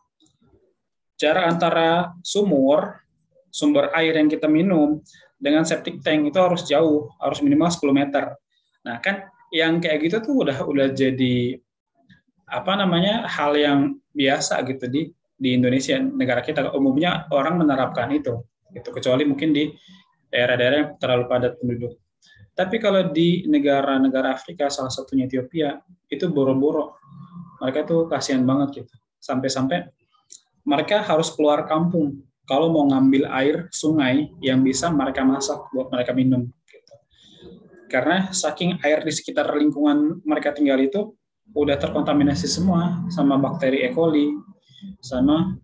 jarak antara sumber air yang kita minum dengan septic tank itu harus jauh, harus minimal 10 meter. Nah kan yang kayak gitu tuh udah jadi hal yang biasa gitu di Indonesia, negara kita. Umumnya orang menerapkan itu, gitu, kecuali mungkin di daerah-daerah yang terlalu padat penduduk. Tapi kalau di negara-negara Afrika, salah satunya Ethiopia, itu boro-boro. Mereka tuh kasihan banget gitu. Sampai-sampai mereka harus keluar kampung kalau mau ngambil air sungai yang bisa mereka masak buat mereka minum. Gitu. Karena saking air di sekitar lingkungan mereka tinggal itu udah terkontaminasi semua sama bakteri E. coli, sama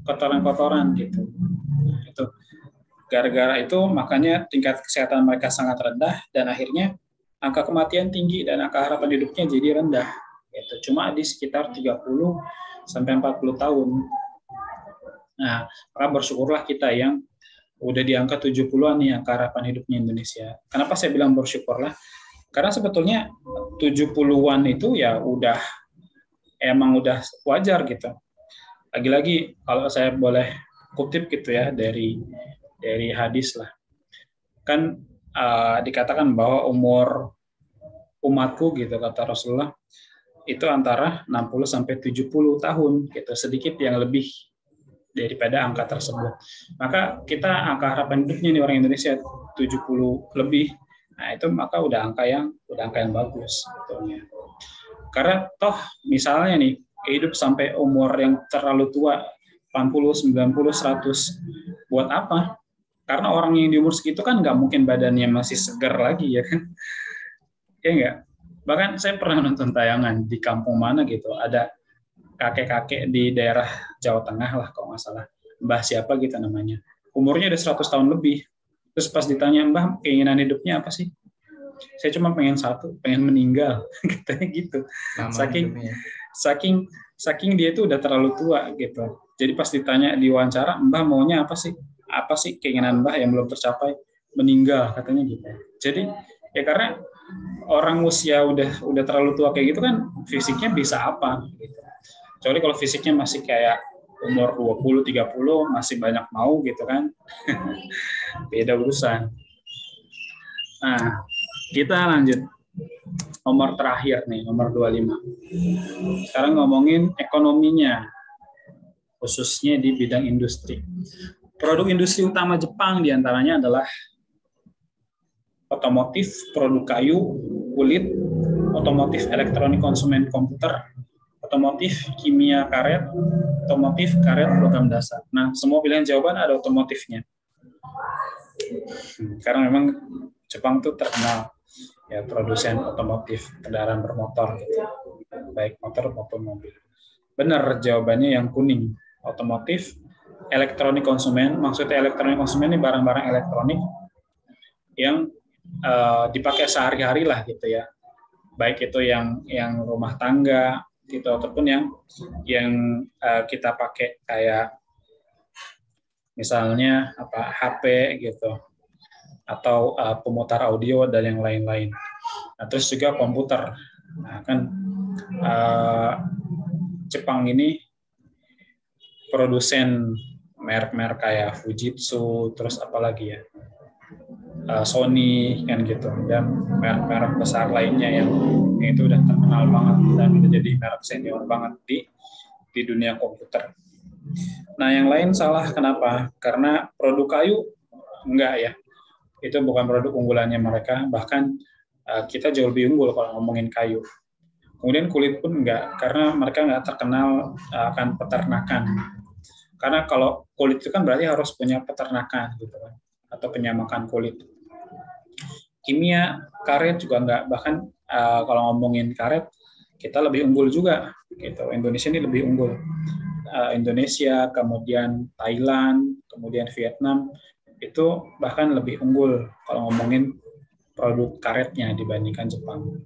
kotoran-kotoran gitu. Itu. Gara-gara itu makanya tingkat kesehatan mereka sangat rendah dan akhirnya angka kematian tinggi dan angka harapan hidupnya jadi rendah. Gitu. Cuma di sekitar 30 sampai 40 tahun. Nah, maka bersyukurlah kita yang udah di angka 70-an nih angka harapan hidupnya Indonesia. Kenapa saya bilang bersyukurlah? Karena sebetulnya 70-an itu ya emang udah wajar gitu. Lagi-lagi kalau saya boleh kutip gitu ya dari hadis lah. Kan dikatakan bahwa umur umatku gitu kata Rasulullah itu antara 60 sampai 70 tahun gitu, sedikit yang lebih daripada angka tersebut. Maka kita angka harapan hidupnya nih orang Indonesia 70 lebih. Nah, itu maka udah angka yang bagus sebetulnya. Karena toh misalnya nih hidup sampai umur yang terlalu tua 80, 90, 100 buat apa? Karena orang yang di umur segitu kan nggak mungkin badannya masih segar lagi ya kan? Ya nggak? Bahkan saya pernah nonton tayangan di kampung mana gitu, ada kakek-kakek di daerah Jawa Tengah lah kalau nggak salah, Mbah siapa gitu namanya, umurnya udah 100 tahun lebih. Terus pas ditanya, Mbah keinginan hidupnya apa sih? Saya cuma pengen meninggal, katanya gitu. Saking dia itu udah terlalu tua gitu. Jadi pas ditanya di wawancara, Mbah maunya apa sih? Apa sih keinginan Mbah yang belum tercapai? Meninggal katanya gitu. Jadi ya karena orang usia udah terlalu tua kayak gitu kan fisiknya bisa apa gitu. Kecuali kalau fisiknya masih kayak umur 20, 30 masih banyak mau gitu kan. Beda urusan. Nah, kita lanjut. Nomor terakhir nih, nomor 25. Sekarang ngomongin ekonominya, khususnya di bidang industri. Produk industri utama Jepang diantaranya adalah otomotif, produk kayu, kulit, otomotif, elektronik, konsumen, komputer, otomotif, kimia, karet, otomotif, karet, logam dasar. Nah, semua pilihan jawaban ada otomotifnya. Karena memang Jepang tuh terkenal ya produsen otomotif kendaraan bermotor gitu, baik motor maupun mobil. Benar jawabannya yang kuning, otomotif, elektronik konsumen. Maksudnya elektronik konsumen ini barang-barang elektronik yang dipakai sehari-hari lah gitu ya, baik itu yang rumah tangga gitu ataupun yang kita pakai kayak misalnya HP gitu atau pemutar audio dan yang lain-lain. Nah, terus juga komputer. Nah, kan Jepang ini produsen merek-merek kayak Fujitsu, terus apalagi ya, Sony kan gitu, dan merek-merek besar lainnya yang itu udah terkenal banget dan udah jadi merek senior banget di dunia komputer. Nah, yang lain salah kenapa? Karena produk kayu enggak ya. Itu bukan produk unggulannya mereka, bahkan kita jauh lebih unggul kalau ngomongin kayu. Kemudian kulit pun enggak, karena mereka enggak terkenal akan peternakan. Karena kalau kulit itu kan berarti harus punya peternakan gitu kan, atau penyamakan kulit. Kimia, karet juga enggak, bahkan kalau ngomongin karet kita lebih unggul juga gitu. Indonesia ini lebih unggul. Indonesia, kemudian Thailand, kemudian Vietnam itu bahkan lebih unggul kalau ngomongin produk karetnya dibandingkan Jepang.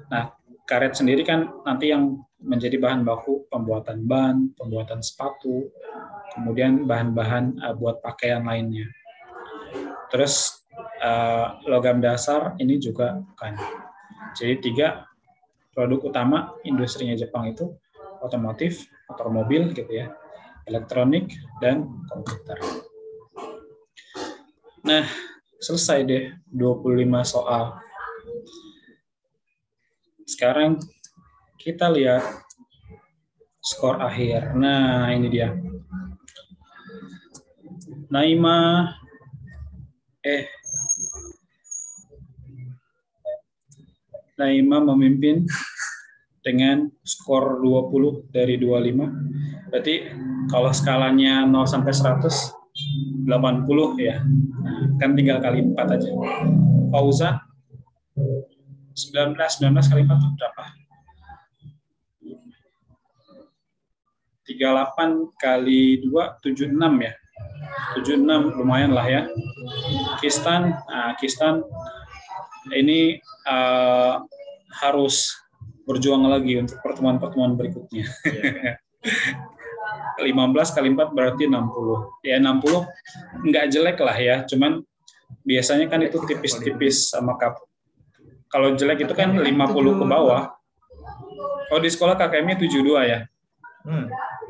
Nah, karet sendiri kan nanti yang menjadi bahan baku pembuatan ban, pembuatan sepatu, kemudian bahan-bahan buat pakaian lainnya. Terus logam dasar ini juga bukan. Jadi 3 produk utama industrinya Jepang itu otomotif, otomobil gitu ya, elektronik, dan komputer. Nah, selesai deh 25 soal. Sekarang kita lihat skor akhir. Nah, ini dia. Naima memimpin dengan skor 20 dari 25. Berarti kalau skalanya 0 sampai 100 80 ya. Kan tinggal kali 4 aja. Fauzan 19 kali 4 itu berapa? 38 kali 2 76 ya. 76 lumayan lah ya. Kistan ini harus berjuang lagi untuk pertemuan-pertemuan berikutnya. 15 kali 4 berarti 60. Ya 60 nggak jelek lah ya, cuman biasanya kan itu tipis-tipis sama kalau jelek itu kan 50 ke bawah. Oh, di sekolah KKM-nya 72 ya?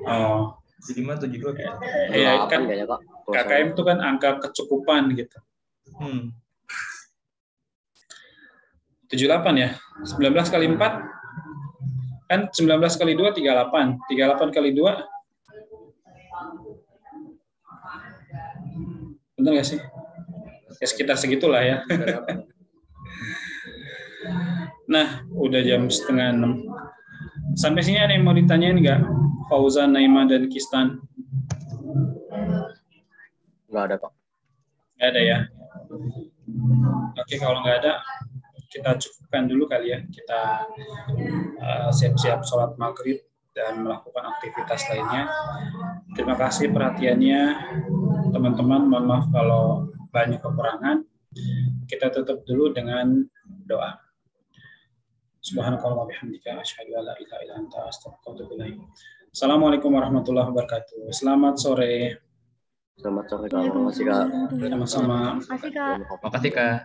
Oh. 75, 72. Ya kan KKM itu kan angka kecukupan gitu. 78 ya? 19 kali 4 kan 19 kali 2 38. 38 kali 2 benar nggak sih? Ya sekitar segitulah ya. Nah, udah jam 5:30. Sampai sini ada yang mau ditanyain nggak? Fauzan, Naima, dan Kistan? Nggak ada, Pak. Nggak ada ya? Oke, kalau nggak ada, kita cukupkan dulu kali ya. Kita siap-siap sholat maghrib dan melakukan aktivitas lainnya. Terima kasih perhatiannya, teman-teman. Mohon maaf kalau banyak kekurangan. Kita tutup dulu dengan doa. Subhanakallah wa bihamdika asyhadu an la ilaha illa anta astaghfiruka wa atubu ilaik. Assalamualaikum warahmatullahi wabarakatuh. Selamat sore. Selamat sore, Kak. Terima kasih, Kak. Sama-sama. Makasih, Kak. Makasih, Kak.